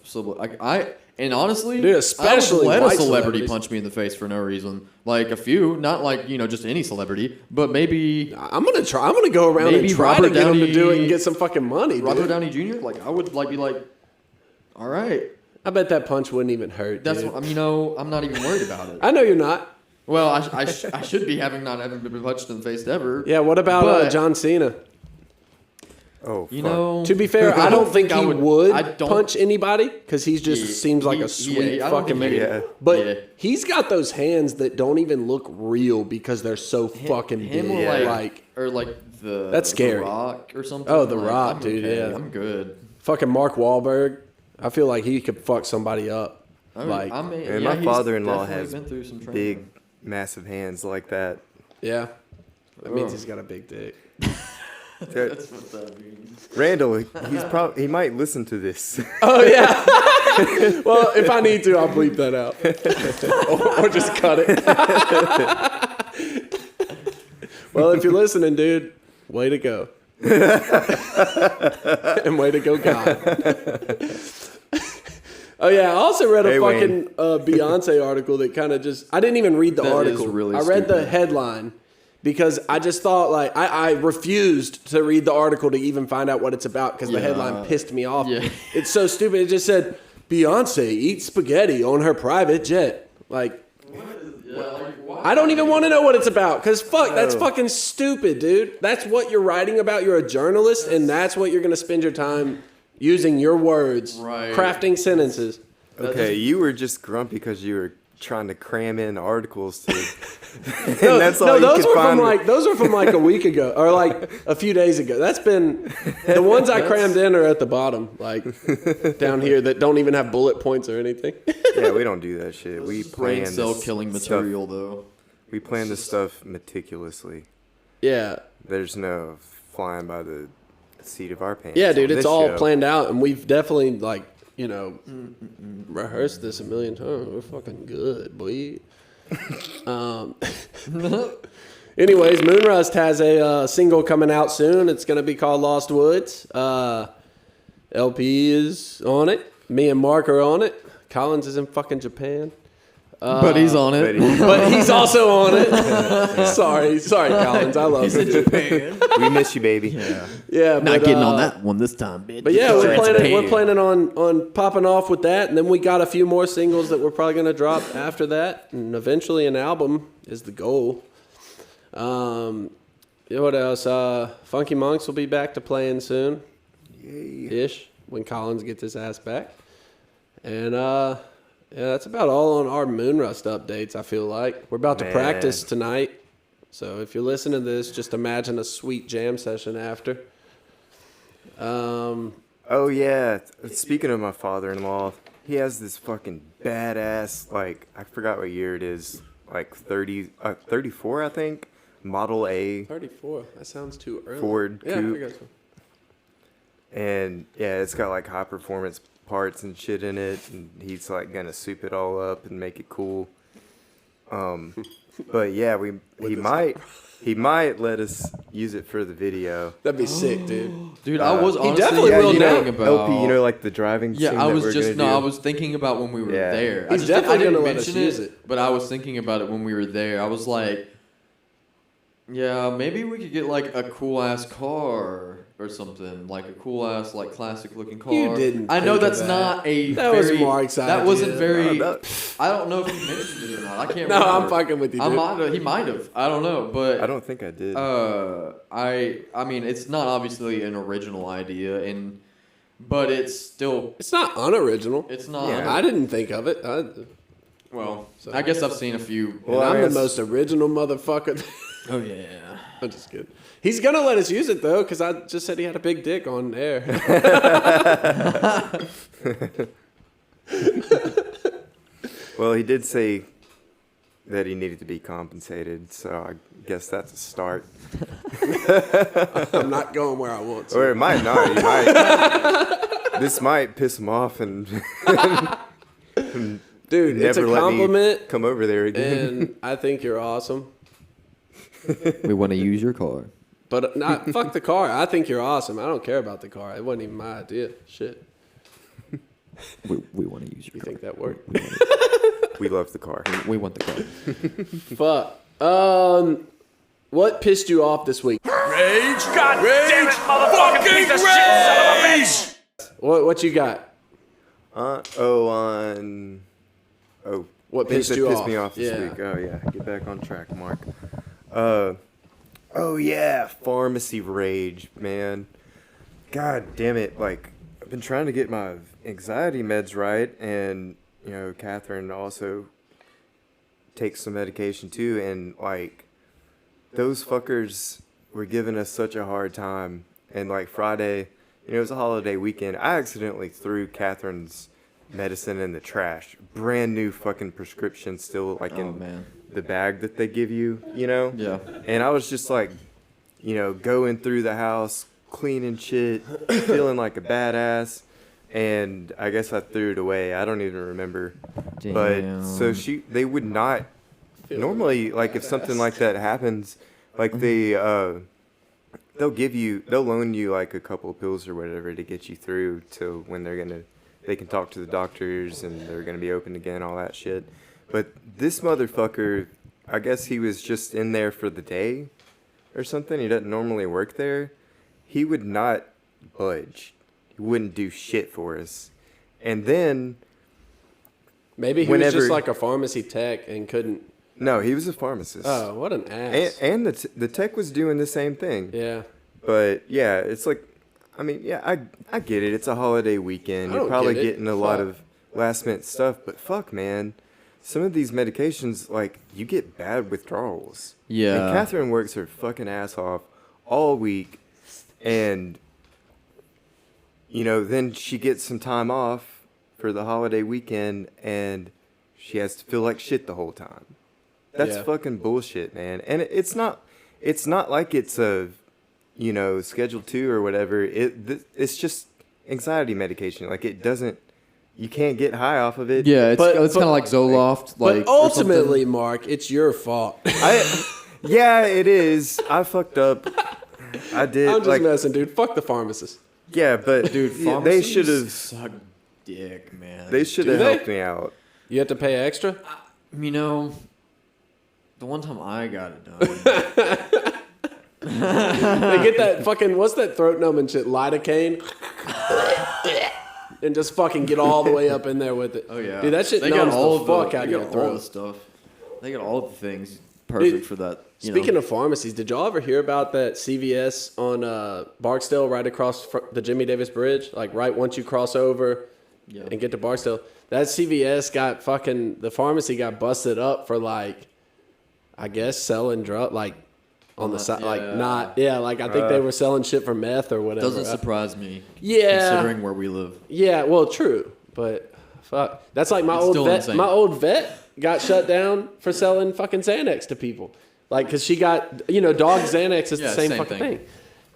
and honestly, dude, especially I would let white a celebrity celebrities. punch me in the face for no reason. Like a few, not like just any celebrity, but maybe I'm gonna try. I'm gonna go around and Maybe try Robert to get him to do it Downey- and get some fucking money, dude. Robert Downey Jr. Like I would like be like, all right, I bet that punch wouldn't even hurt. that's dude. what I'm not even worried about it. I know you're not. Well, I should be having been punched in the face ever. Yeah. What about But- John Cena? Oh, You fuck. know, To be fair, I don't think I he would- would I don't- punch anybody because he just seems like a sweet I don't fucking think man. he- Yeah. But yeah. he's got those hands that don't even look real because they're so fucking him big. or like the That's scary. The Rock or something. Oh, The Like, Rock, I'm dude, okay. yeah. I'm good. fucking Mark Wahlberg. I feel like he could fuck somebody up. I mean, And yeah, my he's father-in-law definitely has been through some training. big, massive hands like that. Yeah. That means Oh. he's got a big dick. That's what that means. Randall, he might listen to this. Oh, yeah. Well, if I need to, I'll bleep that out. or just cut it. Well, if you're listening, dude, way to go. And way to go, God. Oh, yeah. I also read a Hey, fucking Beyonce article that kind of just... I didn't even read the That is article. really I read the stupid. headline because I just thought, like... I refused to read the article to even find out what it's about because the Yeah. headline pissed me off. Yeah. It's so stupid. It just said, Beyonce eats spaghetti on her private jet. Like... I don't even want to know what it's about because that's fucking stupid, dude. That's what you're writing about. You're a journalist, and that's what you're going to spend your time using your words, Right. crafting sentences. Okay, you were just grumpy because you were trying to cram in articles to. And No, that's all no, you those could were find. from like a week ago or like a few days ago. That's been the ones I crammed in are at the bottom, like down here that don't even have bullet points or anything. Yeah, we don't do that shit. We Brain plan cell this killing stuff- material, though. We plan this stuff meticulously. Yeah. There's no flying by the seat of our pants. Yeah, dude, on it's this all show. planned out, and we've definitely rehearsed this a million times. We're fucking good, boy. Anyways, Moonrust has a single coming out soon. It's gonna be called Lost Woods. LP is on it. Me and Mark are on it. Collins is in fucking Japan. But he's on it. But he's also on it. Sorry, Collins. I love you. Japan. We miss you, baby. Yeah, Not but, getting on that one this time, bitch. But yeah, we're Japan. planning on popping off with that, and then we got a few more singles that we're probably gonna drop after that, and eventually an album is the goal. Yeah, what else? Funky Monks will be back to playing soon, ish, when Collins gets his ass back, and yeah, that's about all on our Moonrust updates. I feel like we're about to Man. practice tonight, so if you're listening to this, just imagine a sweet jam session after. Oh yeah. Speaking of my father-in-law, he has this fucking badass, like, I forgot what year it is, like 34, I think. Model A. 34. That sounds too early. Ford Yeah, coupe. I guess so. And yeah, it's got like high performance parts and shit in it, and he's like gonna soup it all up and make it cool. But yeah, he might let us use it for the video. That'd be sick, dude. Dude, I was honestly definitely will thinking now. about LP, you know, like the driving. Yeah, scene I that was we're just gonna I do? was thinking about when we were Yeah. there. He's I definitely didn't gonna let us mention use it. But I was thinking about it when we were there. I was like, yeah, maybe we could get like a cool ass car or something, like a cool ass like classic looking car. You didn't I know think of that's that. not a. That was very, Mark's That wasn't idea. very. No, I don't know if he mentioned it or not. I can't. No, remember. I'm fucking with you, dude. He might have. I don't know, but I don't think I did. I mean, it's not obviously an original idea, but it's still. It's not unoriginal. It's not. Yeah. I didn't think of it. Well, I guess I've seen a few. Well, and I I'm the guess- most original motherfucker. Oh yeah. I'm just kidding. He's gonna let us use it though, because I just said he had a big dick on air. Well, he did say that he needed to be compensated, so I guess that's a start. I'm not going where I want to. Or it might not. He might. This might piss him off and Dude, it's a never let compliment, me come over there again. and I think you're awesome. We want to use your car. But not fuck the car. I think you're awesome. I don't care about the car. It wasn't even my idea. Shit. We want to use your You car. think that worked? We love the car. We want the car. Fuck. What pissed you off this week? Rage! God damn it, motherfucking piece of shit, son of a bitch! What you got? Oh, What things pissed that you pissed off? me off this Yeah. week. Oh yeah, get back on track, Mark. Oh yeah, pharmacy rage, man. God damn it! Like I've been trying to get my anxiety meds right, and Catherine also takes some medication too, and like those fuckers were giving us such a hard time. And like Friday, it was a holiday weekend. I accidentally threw Catherine's medicine in the trash. Brand new fucking prescription, still like in the bag that they give you, Yeah. And I was just like, going through the house, cleaning shit, feeling like a badass. And I guess I threw it away. I don't even remember. Damn. But so they would not normally, like if something like that happens, like they'll loan you like a couple of pills or whatever to get you through to when they can talk to the doctors and they're gonna be open again, all that shit. But this motherfucker, I guess he was just in there for the day or something. He doesn't normally work there. He would not budge. He wouldn't do shit for us. And then Maybe he was just like a pharmacy tech and couldn't. No, he was a pharmacist. Oh, what an ass. And the tech was doing the same thing. Yeah. But yeah, it's like, I mean, yeah, I get it. It's a holiday weekend. You're probably getting a lot of last minute stuff. But fuck, man. Some of these medications, like, you get bad withdrawals. Yeah. And Catherine works her fucking ass off all week. And, then she gets some time off for the holiday weekend. And she has to feel like shit the whole time. That's fucking bullshit, man. And it's not like it's a, Schedule 2 or whatever. It's just anxiety medication. Like you can't get high off of it. Yeah, it's kind of like Zoloft. But ultimately, Mark, it's your fault. Yeah, it is. I fucked up. I did. I'm just messing, dude. Fuck the pharmacist. Yeah, but dude, they should have sucked dick, man. They should have helped me out. You have to pay extra? The one time I got it done. They get that fucking, what's that throat numbing shit? Lidocaine? And just fucking get all the way up in there with it. Oh, yeah. Dude, that shit numbs the fuck out of your all throat. the stuff. They got all the things perfect for that. Speaking of pharmacies, did y'all ever hear about that CVS on Barksdale right across the Jimmy Davis Bridge? Like right once you cross over and get to Barksdale. That CVS got the pharmacy got busted up for like, I guess selling drug, like on the side, like I think they were selling shit for meth or whatever. Doesn't surprise me. Yeah. Considering where we live. Yeah, well, true, but fuck, that's like my old vet. Insane. My old vet got shut down for selling fucking Xanax to people, like because she got dog Xanax is the same fucking thing.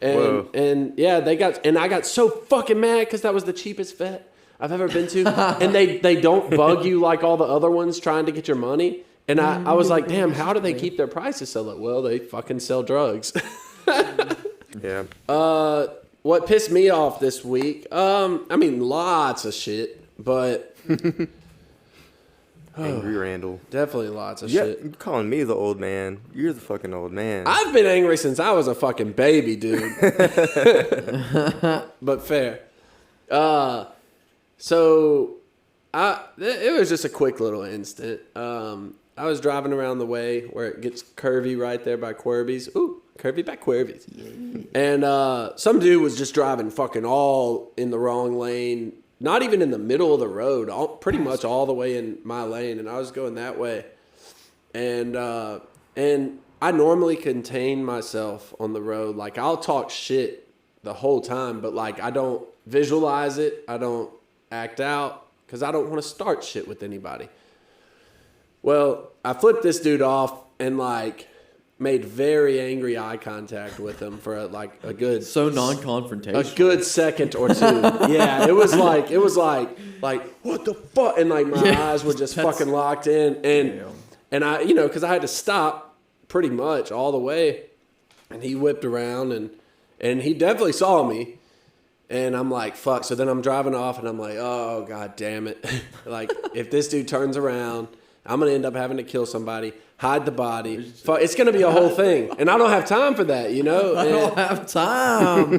And yeah, I got so fucking mad because that was the cheapest vet I've ever been to, and they don't bug you like all the other ones trying to get your money. And I was like, damn, how do they keep their prices so low? Well, they fucking sell drugs. Yeah. What pissed me off this week? Lots of shit, but Angry Randle. definitely lots of Yeah, shit. you're calling me the old man. You're the fucking old man. I've been angry since I was a fucking baby, dude. But fair. So it was just a quick little instant. I was driving around the way where it gets curvy right there by Quirby's. Ooh, curvy by Quirby's. And some dude was just driving fucking all in the wrong lane, not even in the middle of the road, pretty much all the way in my lane, and I was going that way. And I normally contain myself on the road. Like, I'll talk shit the whole time, but like I don't visualize it. I don't act out because I don't want to start shit with anybody. Well, I flipped this dude off and like made very angry eye contact with him for a good So non-confrontational. a good second or two. Yeah, it was like what the fuck, and like my eyes were just fucking locked in, and I because I had to stop pretty much all the way, And he whipped around, and he definitely saw me. And I'm like, fuck. So then I'm driving off, and I'm like, oh, God damn it. Like, if this dude turns around, I'm going to end up having to kill somebody, hide the body. Fuck, it's going to be a whole thing. And I don't have time for that, you know? I don't have time.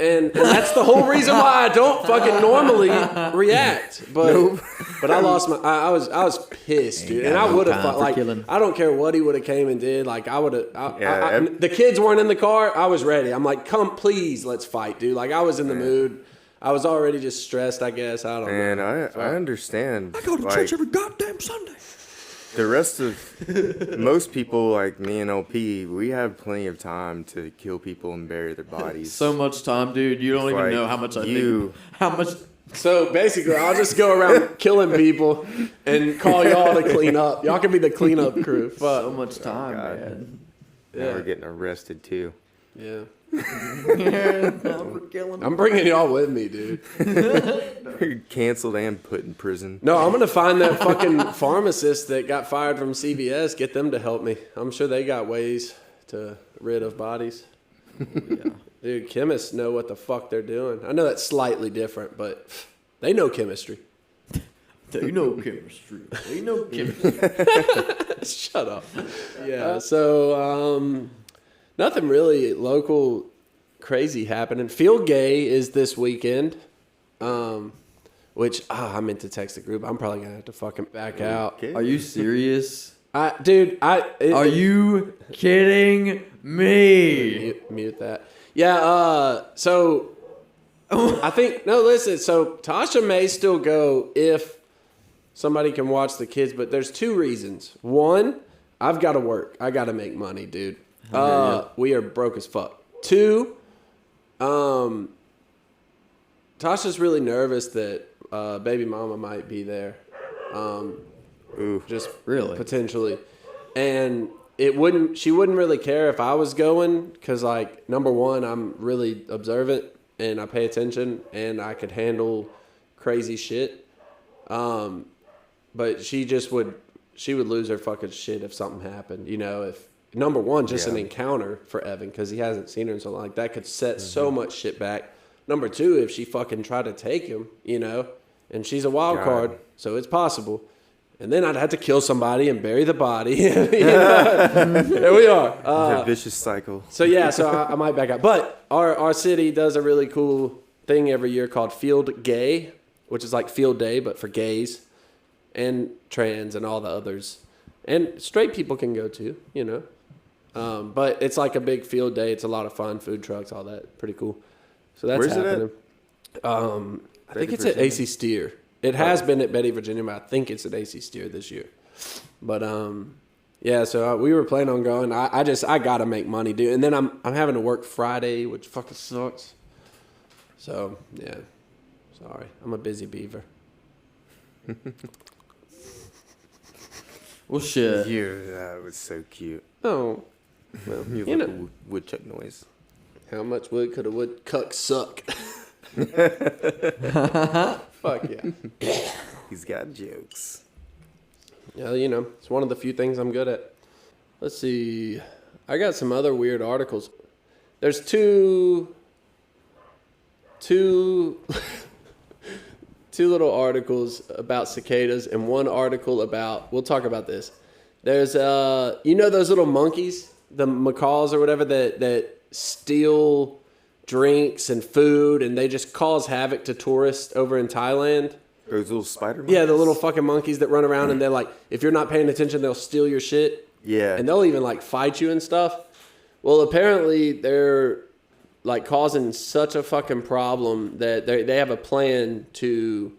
And that's the whole reason why I don't fucking normally react. But I lost my. I was pissed, dude. And I would have like. Killing. I don't care what he would have came and did. Like I would have. The kids weren't in the car. I was ready. I'm like, come, please, let's fight, dude. Like I was in the mood. I was already just stressed. I guess I don't know. Man, I understand. I go to church every goddamn Sunday. The rest of most people like me and LP, we have plenty of time to kill people and bury their bodies. So much time, dude. You don't even know how much I think. How much. So basically, I'll just go around killing people and call y'all to clean up. Y'all can be the cleanup crew. Fuck. So much time, man. Now we're getting arrested too. Yeah. Killing I'm bringing y'all with me, dude. Canceled and put in prison. No, I'm gonna find that fucking pharmacist that got fired from CVS. Get them to help me. I'm sure they got ways to rid of bodies. Yeah. Dude, chemists know what the fuck they're doing. I know that's slightly different, but they know chemistry. They know chemistry. They know chemistry. Shut up. Yeah. So, nothing really local crazy happening. Feel Gay is this weekend, which I meant to text the group. I'm probably gonna have to fucking back out. Okay. Are you serious? Are you kidding me? Mute that. Yeah. So I think listen. So Tasha may still go if somebody can watch the kids, but there's two reasons. One, I've got to work. I got to make money, dude. We are broke as fuck. Two, Tasha's really nervous that baby mama might be there. Just really potentially, and she wouldn't really care if I was going because, like, number one, I'm really observant and I pay attention and I could handle crazy shit. But she would lose her fucking shit if something happened. You know, if number one, just an encounter for Evan because he hasn't seen her and something like that could set so much shit back. Number two, if she fucking tried to take him, you know, and she's a wild card, so it's possible. And then I'd have to kill somebody and bury the body. There we are. It's a vicious cycle. So I might back out. But our city does a really cool thing every year called Field Gay, which is like field day, but for gays and trans and all the others. And straight people can go too, you know. But it's like a big field day. It's a lot of fun, food trucks, all that. Pretty cool. So that's happening. I think it's at AC Steer. It has been at Betty, Virginia, but I think it's at AC Steer this year. But so we were planning on going. I gotta make money, dude. And then I'm having to work Friday, which fucking sucks. So yeah, sorry, I'm a busy beaver. Well, shit. That was so cute. Oh, well, you know, woodchuck noise. How much wood could a woodchuck suck? Fuck yeah. He's got jokes. Yeah, you know, it's one of the few things I'm good at. Let's see. I got some other weird articles. There's two little articles about cicadas and one article about, we'll talk about this. There's, you know those little monkeys, the macaws or whatever that steal drinks and food, and they just cause havoc to tourists over in Thailand. Those little spider monkeys? Yeah, the little fucking monkeys that run around and they're like, if you're not paying attention, they'll steal your shit. Yeah. And they'll even like fight you and stuff. Well, apparently they're like causing such a fucking problem that they have a plan to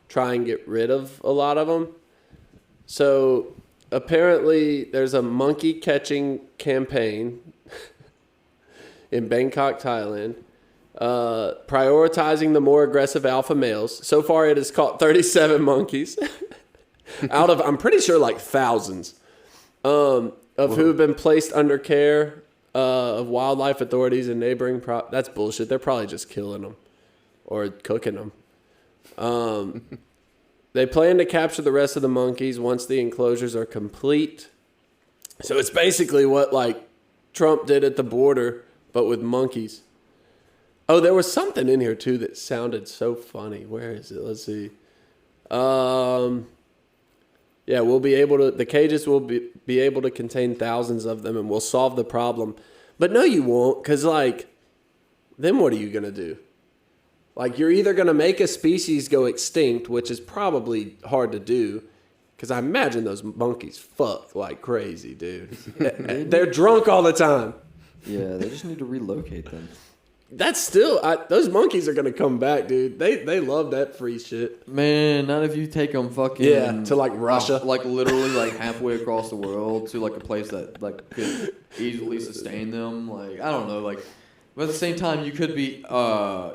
try and get rid of a lot of them. So apparently there's a monkey catching campaign in Bangkok, Thailand, prioritizing the more aggressive alpha males. So far, it has caught 37 monkeys out of, I'm pretty sure, like thousands of who have been placed under care of wildlife authorities and neighboring. That's bullshit. They're probably just killing them or cooking them. They plan to capture the rest of the monkeys once the enclosures are complete. So it's basically what like Trump did at the border, but with monkeys. Oh, there was something in here too that sounded so funny. Where is it? Let's see. Yeah, we'll be able to. The cages will be able to contain thousands of them, and we'll solve the problem. But no, you won't, because like, then what are you gonna do? Like, you're either gonna make a species go extinct, which is probably hard to do, because I imagine those monkeys fuck like crazy, dude. They're drunk all the time. Yeah, they just need to relocate them. That's still, those monkeys are gonna come back, dude. They love that free shit. Man, not if you take them fucking to like Russia, like literally like halfway across the world to like a place that like could easily sustain them. Like I don't know, like, but at the same time, you could be. Oh,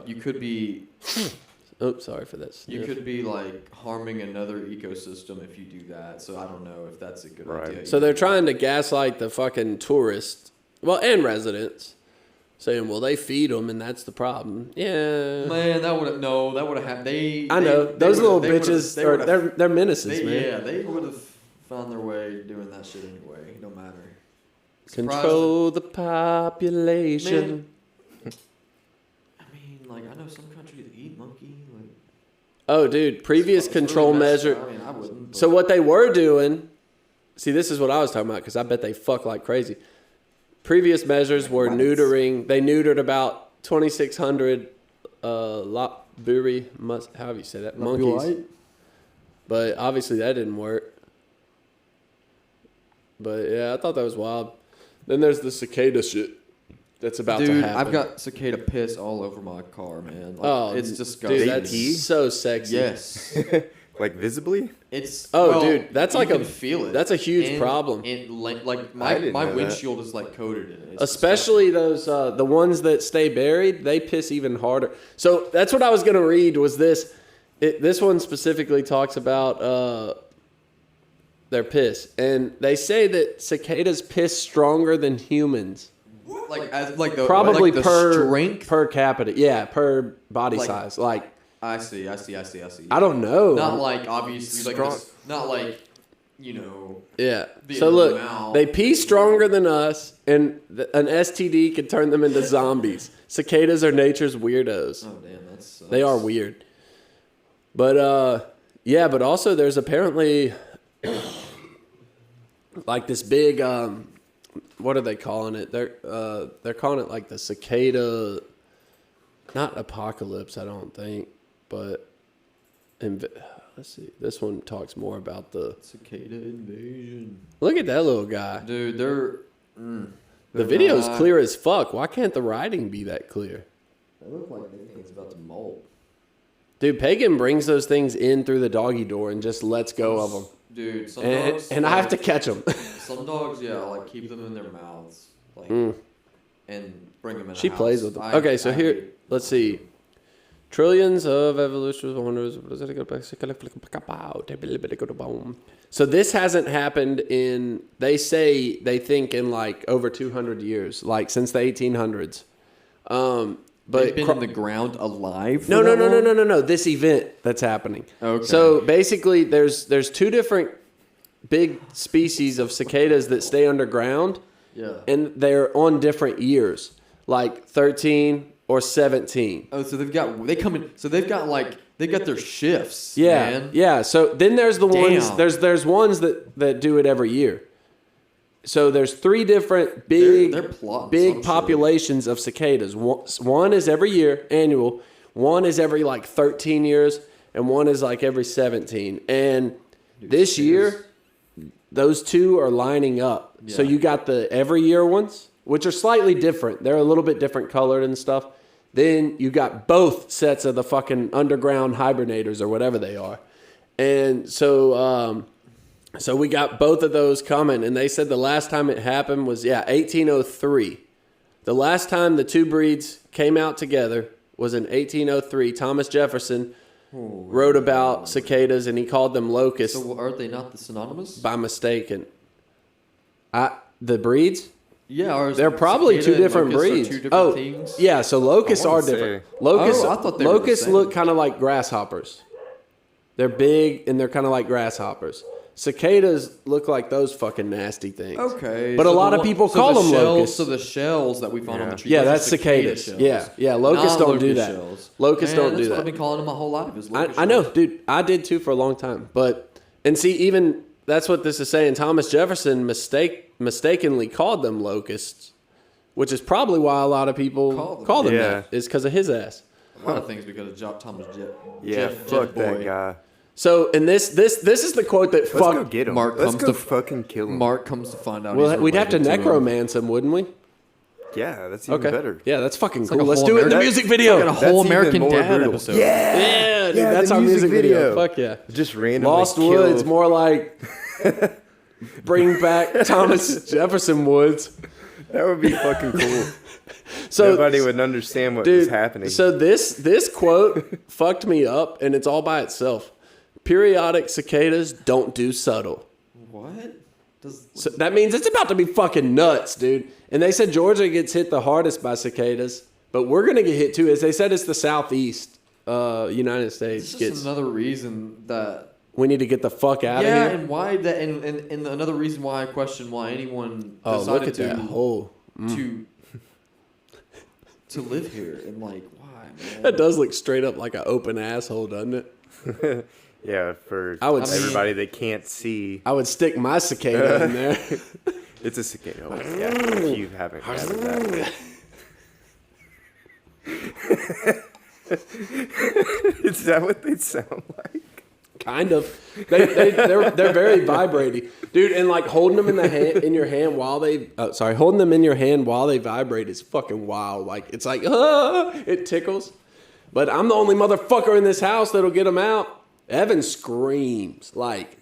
sorry for this. You could be like harming another ecosystem if you do that. So I don't know if that's a good idea. So they're trying to gaslight the fucking tourists, well, and residents, saying, well, they feed them and that's the problem. Yeah. Man, that would have happened. I know. Those little bitches, they're menaces, man. Yeah, they would have found their way doing that shit anyway. No matter. Control the population. Man, I mean, like, I know some countries eat monkey. Like, oh, dude, previous control measure. I mean, I wouldn't. So what they were doing, see, this is what I was talking about, because I bet they fuck like crazy. Previous measures were neutering. They neutered about 2,600 however you say that, monkeys. But obviously that didn't work. But yeah, I thought that was wild. Then there's the cicada shit that's about to happen. I've got cicada piss all over my car, man. Like, it's disgusting. Dude, that's so sexy. Yes. Like visibly? It's dude, that's like you can feel it. That's a huge problem. Like my windshield is like coated in it. It's especially those the ones that stay buried, they piss even harder. So that's what I was gonna read. Was this? This one specifically talks about their piss, and they say that cicadas piss stronger than humans. Probably the per strength per capita, yeah, per body size. Like I see. I don't know. Not like obviously not like Yeah. So look, they pee stronger than us, and an STD could turn them into zombies. Cicadas are nature's weirdos. Oh damn, that sucks. They are weird. But yeah, but also there's apparently like this big what are they calling it? They're calling it like the cicada, not apocalypse, I don't think, but let's see. This one talks more about the cicada invasion. Look at that little guy, dude. The video's clear as fuck. Why can't the writing be that clear? They look like it's about to molt. Dude, Pagan brings those things in through the doggy door and just lets go of them. Dude, some dogs... And I have to catch them. Some dogs, like, keep them in their mouths. Like, and bring them in She plays with them. Okay, so here, let's see. Trillions of evolutionary wonders. So this hasn't happened in, they think in, like, over 200 years. Like, since the 1800s. But they've been in the ground alive? No. This event that's happening. Okay. So basically, there's two different big species of cicadas that stay underground. Yeah. And they're on different years, like 13 or 17. Oh, so they've got their shifts. Yeah. Man. Yeah. So then there's the ones. There's ones that do it every year. So there's three different big populations of cicadas. One is every year, annual. One is every like 13 years, and one is like every 17. And this year, those two are lining up. Yeah. So you got the every year ones, which are slightly different. They're a little bit different colored and stuff. Then you got both sets of the fucking underground hibernators or whatever they are. And so... So we got both of those coming, and they said the last time it happened was, 1803. The last time the two breeds came out together was in 1803. Thomas Jefferson wrote about cicadas, and he called them locusts. So are they not the synonymous? By mistaken. The breeds? Yeah. They're probably two different breeds. Things? Yeah, so locusts are different. Locusts, I thought they locusts were the same. look kind of like grasshoppers. They're big, and they're kind of like grasshoppers. Cicadas look like those fucking nasty things. Okay. But a lot of people call them locusts. So the shells that we find on the tree. Yeah, those are that's cicada cicadas. shells. Yeah. Locusts don't do Non-locust that. shells. Locusts don't do That's that. what I've been calling them my whole life. Is locust I know, shells. dude. I did too for a long time. And see, even that's what this is saying. Thomas Jefferson mistakenly called them locusts, which is probably why a lot of people call them that. Is because of his ass. A lot of things because of Thomas Jeff. Yeah, fuck that guy. So, and this is the quote that Let's go get him. Mark Let's comes go to fucking kill him. Mark comes to find out. Well, we'd have to related him. necromance him, wouldn't we? Yeah, that's even Okay. better. Yeah, that's fucking It's cool. like a Let's whole do it in the American- music video. Like a whole That's even American more Dad brutal. episode. Yeah, dude, that's the our music video. Fuck yeah. Just randomly Lost kill. Woods, more like bring back Thomas Jefferson Woods. That would be fucking cool. So Nobody would understand what was happening. So this quote fucked me up, and it's all by itself. Periodic cicadas don't do subtle. What? So that means it's about to be fucking nuts, dude. And they said Georgia gets hit the hardest by cicadas, but we're gonna get hit too. As they said, it's the southeast United States This gets. is another reason that. We need to get the fuck out of Yeah, here. and why that? And another reason why I question why anyone Oh, decided look at that hole. to live here and like why, man? That does look straight up like an open asshole, doesn't it? yeah, for I would- everybody that can't see, I would stick my cicada in there. it's a cicada. Yeah, if you haven't gathered that. Is that what they sound like? Kind of. They're very vibrating, dude. And like holding them in the hand in your hand while they holding them in your hand while they vibrate is fucking wild. Like it's like it tickles. But I'm the only motherfucker in this house that'll get them out. Evan screams like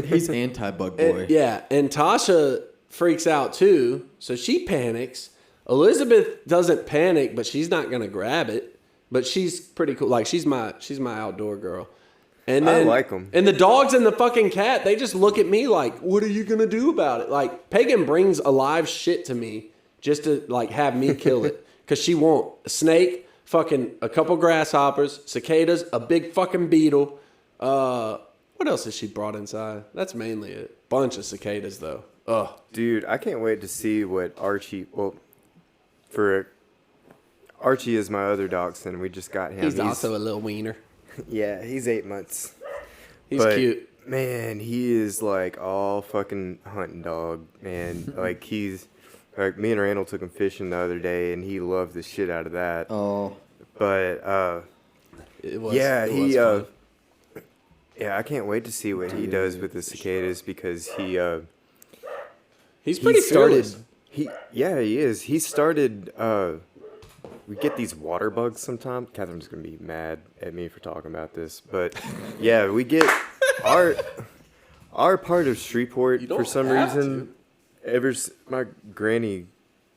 He's anti-bug boy. and Tasha freaks out too, so she panics. Elizabeth doesn't panic, but she's not gonna grab it. But she's pretty cool. Like she's my outdoor girl. And then, I like 'em. And the dogs and the fucking cat, they just look at me like, "What are you gonna do about it?" Like Pagan brings alive shit to me just to like have me kill it, cause she won't. A snake, fucking a couple grasshoppers, cicadas, a big fucking beetle. What else has she brought inside? That's mainly it. Bunch of cicadas though. Ugh. Dude, I can't wait to see what Archie. Well, for Archie is my other dachshund. We just got him. He's also a little wiener. Yeah, he's 8 months. He's cute. Man, he is like all fucking hunting dog, man. Like he's like me and Randle took him fishing the other day, and he loved the shit out of that. Oh, But It was, yeah, it he was fun. yeah, I can't wait to see what he does with the cicadas because He's pretty fearless. He is. He started. We get these water bugs sometimes. Catherine's gonna be mad at me for talking about this, but yeah, we get our part of Shreveport for some reason. My granny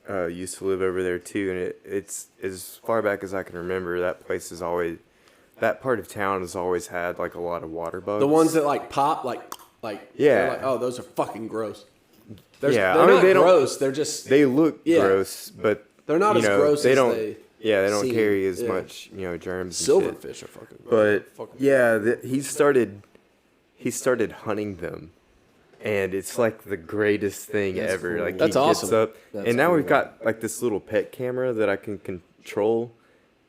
used to live over there too, and it's as far back as I can remember. That place is always. That part of town has always had like a lot of water bugs. The ones that like pop, like yeah. they're like, oh, those are fucking gross. Yeah, they're I mean, not they don't- gross. They're just They look Yeah. gross, but they're not as gross they as don't. they Yeah, they don't seem. carry as Yeah. much, germs. And shit. silverfish are fucking. But fucking yeah, he started hunting them, and it's like the greatest thing That's ever. cool. Like That's he awesome. gets up, That's and now cool. we've got like this little pet camera that I can control,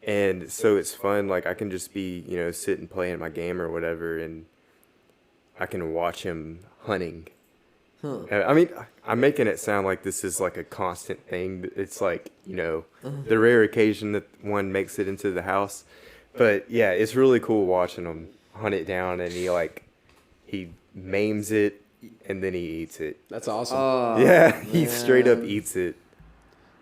and so it's fun. Like I can just be sit and play in my game or whatever, and I can watch him hunting. I mean, I'm making it sound like this is like a constant thing. But it's like, the rare occasion that one makes it into the house. But yeah, it's really cool watching him hunt it down, and he maims it and then he eats it. That's awesome. Yeah, he straight up eats it.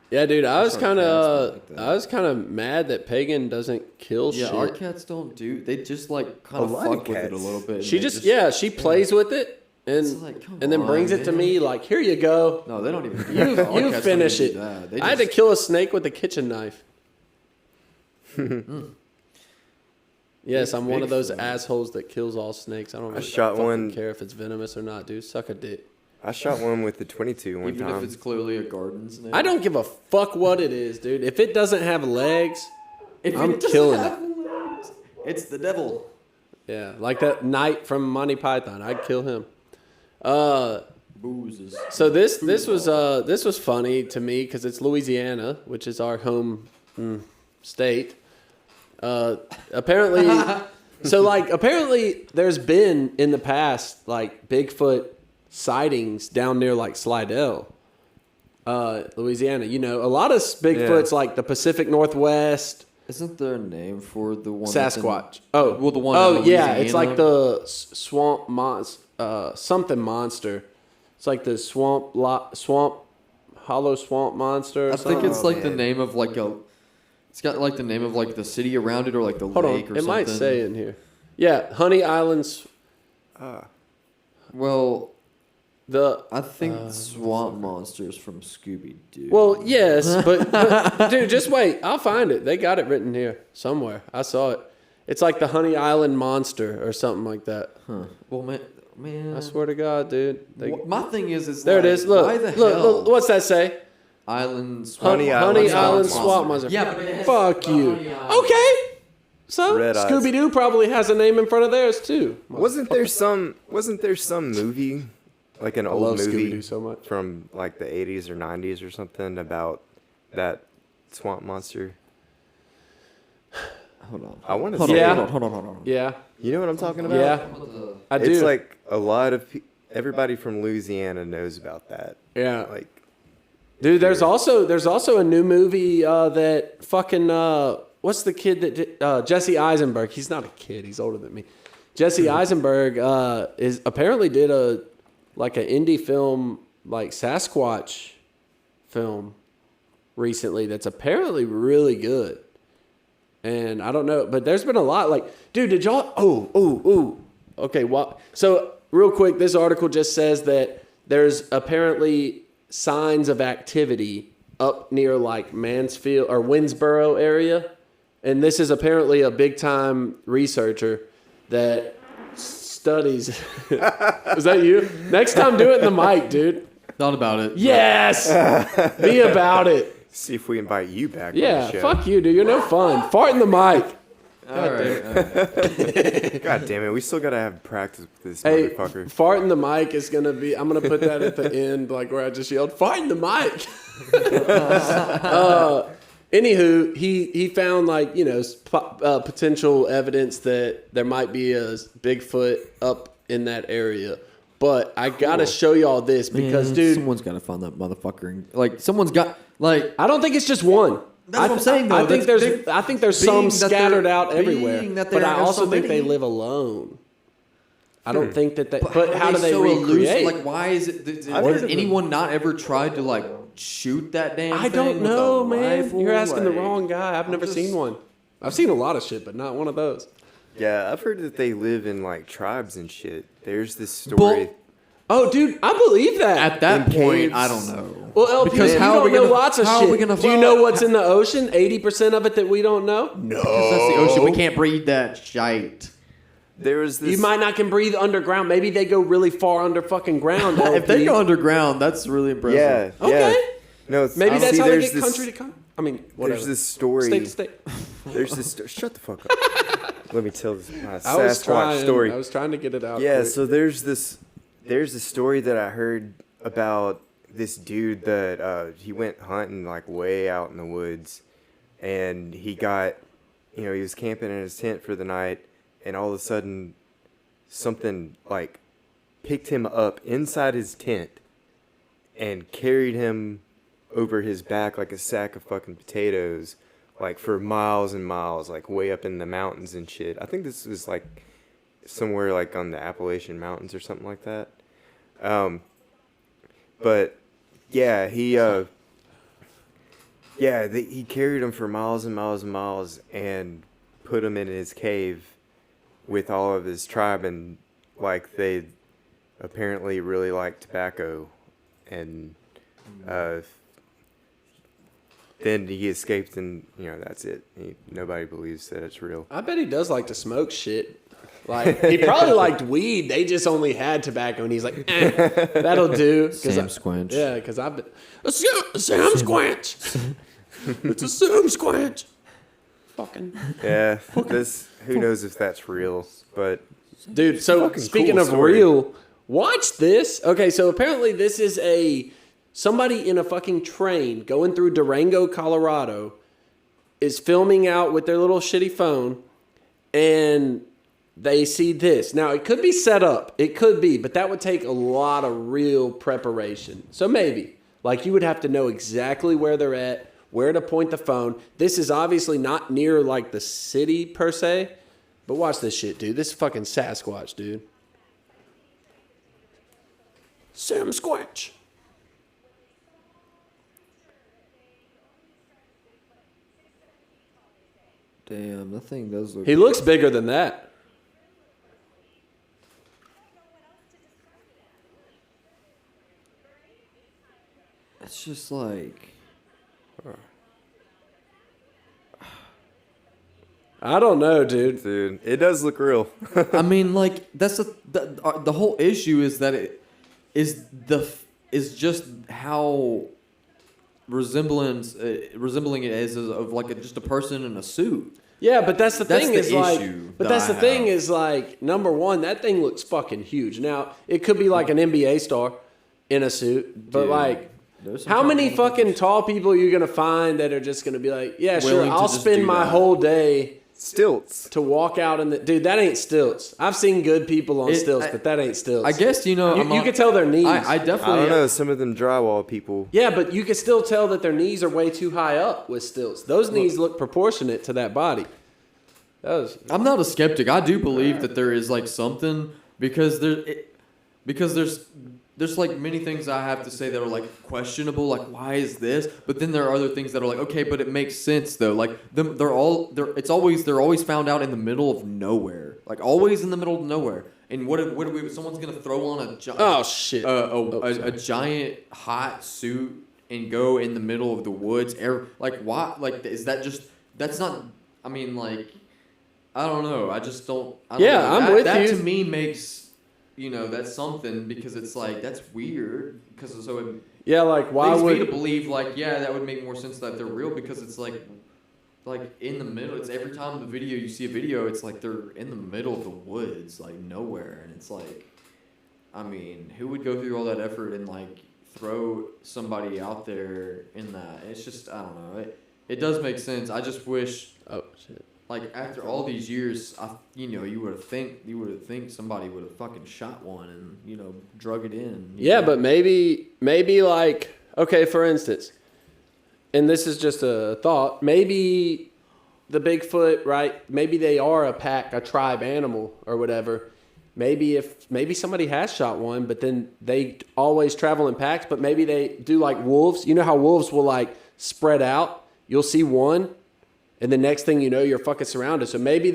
yeah, dude, I was our kind cats of don't like that. I was kind of mad that Pagan doesn't kill yeah. shit. Our cats don't do. They just like kind A of lot of fuck with it a cats. little bit. and she they she plays with it It's and like, come and then brings on, it to man. me like, here you go. No, they don't even. Do You that. Our you cats finish don't it. even do that. They I had to just- kill a snake with a kitchen knife. Yes, I'm one of those Bigfoot. assholes that kills all snakes. I don't really shot fucking one- care if it's venomous or not, dude. Suck a dick. I shot one with the 22 one Even time. if it's clearly a garden snake. I don't give a fuck what it is, dude. If it doesn't have legs, If I'm it doesn't killing have legs, it's the devil. Yeah, like that knight from Monty Python. I'd kill him. Boozes. So this was funny to me because it's Louisiana, which is our home state. Apparently, apparently there's been in the past like Bigfoot sightings down near like Slidell, Louisiana. You know, a lot of Bigfoots like the Pacific Northwest. Isn't there a name for the one? Sasquatch. The one. Oh in yeah, it's Louisiana? like the swamp something monster. It's like the hollow swamp monster. Or I think it's like the man. name of like a. It's got like the name of like the city around it or like the Hold on, lake or it something. might say in here. Yeah, Honey Islands. Well, The I think swamp monsters from Scooby Doo. well, yes, but dude, just wait. I'll find it. They got it written here somewhere. I saw it. It's like the Honey Island monster or something like that. Huh. Well, man. I swear to God, dude. My thing is There like, it is. Look, why the look, hell? look. What's that say? Island swamp. Honey Honey Island Swamp Swamp Monster. Monster. Yeah, but it has Fuck the you. Honey Island. Okay. So Red Eyes. Scooby Doo probably has a name in front of theirs too. Wasn't there some movie, like an I old love movie Scooby Doo so much. from like the 80s or 90s or something about that swamp monster? Hold on. I want to Hold say, on. Hold on. Yeah, you know what I'm talking about? yeah, I do. It's like a lot of everybody from Louisiana knows about that. yeah. Like, Dude, there's also a new movie that fucking what's the kid that did, Jesse Eisenberg? He's not a kid. He's older than me. Jesse Eisenberg is apparently did an indie film like Sasquatch film recently that's apparently really good. And I don't know, but there's been a lot like, dude, did y'all? Okay, well, so real quick, this article just says that there's apparently signs of activity up near like Mansfield or Winsboro area. And this is apparently a big time researcher that studies. Is that you? Next time, do it in the mic, dude. Thought about it. Yes! Be about it. see if we invite you back. On Yeah, the show. fuck you, dude. You're no fun. Fart in the mic. All right. God damn it, we still gotta have practice with this Hey, motherfucker. fart in the mic is gonna be. I'm gonna put that at the end, like where I just yelled, "Fart in the mic." Anywho, he found like potential evidence that there might be a Bigfoot up in that area. But I gotta show y'all this because, Man, dude, someone's got to find that motherfucker. Like, someone's got like. I don't think it's just one. That's what I'm saying, though. I think That's there's big- I think there's being some that scattered they're- out everywhere. being that But there I are also so think they many. live alone. I don't think that. But are how do they so elusive? recreate? Like, why is it? I've Has heard of anyone not ever tried to like shoot that damn I thing don't with know, a man. rifle? You're asking the Like, wrong guy. I've never seen one. I've seen a lot of shit, but not one of those. Yeah, I've heard that they live in like tribes and shit. There's this story. Oh, dude, I believe that. At that In point, caves. I don't know. Well, LP, Because you how are don't we know gonna- lots of how are shit. we gonna Do you follow- know what's in the ocean? 80% of it that we don't know? No. Because that's the ocean. We can't breathe that shite. There was this. You might not can breathe underground. Maybe they go really far under fucking ground. LP. If they go underground, that's really impressive. Yeah. Okay. Yeah. No, it's, Maybe that's see, how they there's get this, country to country. I mean, whatever. There's this story. State to state. There's this. Shut the fuck up. Let me tell this my I was Sasquatch trying. story. I was trying to get it out. Yeah, quick. so there's this story that I heard about this dude that he went hunting like way out in the woods, and he got, he was camping in his tent for the night, and all of a sudden something like picked him up inside his tent and carried him over his back like a sack of fucking potatoes, like for miles and miles, like way up in the mountains and shit. I think this was like somewhere like on the Appalachian Mountains or something like that. But yeah, he carried him for miles and miles and miles and put him in his cave with all of his tribe, and like they apparently really like tobacco, and then he escaped, and that's it. Nobody believes that it's real. I bet he does like to smoke shit. Like he probably liked weed. They just only had tobacco, and he's like, that'll do. Sam Squinch. Yeah, because I've been a Sam Squinch. It's a Sam Squinch. Fucking Yeah, who knows if that's real, but dude. So Fucking speaking cool of story. real, watch this. Okay, so apparently this is somebody in a fucking train going through Durango, Colorado, is filming out with their little shitty phone, and they see this. Now, it could be set up. It could be, but that would take a lot of real preparation. So maybe. Like, you would have to know exactly where they're at, where to point the phone. This is obviously not near, like, the city, per se. But watch this shit, dude. This is fucking Sasquatch, dude. Sasquatch. Damn, that thing does look. He looks bigger than that. It's just like. I don't know, dude. dude, it does look real. I mean, like that's the whole issue is that it is just how resembling it is of like just a person in a suit. Yeah, but that's the That's thing the is like, issue but that that's I the thing have. is like, number one, that thing looks fucking huge. Now, it could be like an NBA star in a suit, but Dude, like, there's some how many fucking fucking tall people are you going to find that are just going to be like, yeah, sure, Willing to I'll just spend do my that. whole day Stilts. to walk out in the... Dude, that ain't stilts. I've seen good people on stilts, I- but that ain't stilts. I guess you know You could tell their knees. I I definitely don't know. Some of them drywall people. Yeah, but you can still tell that their knees are way too high up with stilts. Those knees look proportionate to that body. I'm not a skeptic. I do believe that there is like something because there's like many things I have to say that are like questionable. Like why is this? But then there are other things that are like okay, but it makes sense though. Like they're always found out in the middle of nowhere. Like always in the middle of nowhere. And what if someone's gonna throw on a Oh, shit. a giant hot suit and go in the middle of the woods? Like why? Like is that just that's not? I mean like. I don't know. I just don't. I don't Yeah, know. I'm that, with that you. to me makes, that's something because it's like that's weird because so it Yeah, like, why leads would... me to believe like that would make more sense that they're real because it's like in the middle. It's every time you see a video, it's like they're in the middle of the woods, like nowhere, and it's like, I mean, who would go through all that effort and like throw somebody out there in that? It's just I don't know. It does make sense. I just wish. Oh, shit. Like after all these years, you would think somebody would have fucking shot one and drug it in. Yeah, but maybe like, okay, for instance, and this is just a thought, maybe the Bigfoot, right? Maybe they are a tribe animal or whatever. Maybe somebody has shot one, but then they always travel in packs, but maybe they do like wolves. You know how wolves will like spread out? You'll see one. And the next thing you know, you're fucking surrounded. So maybe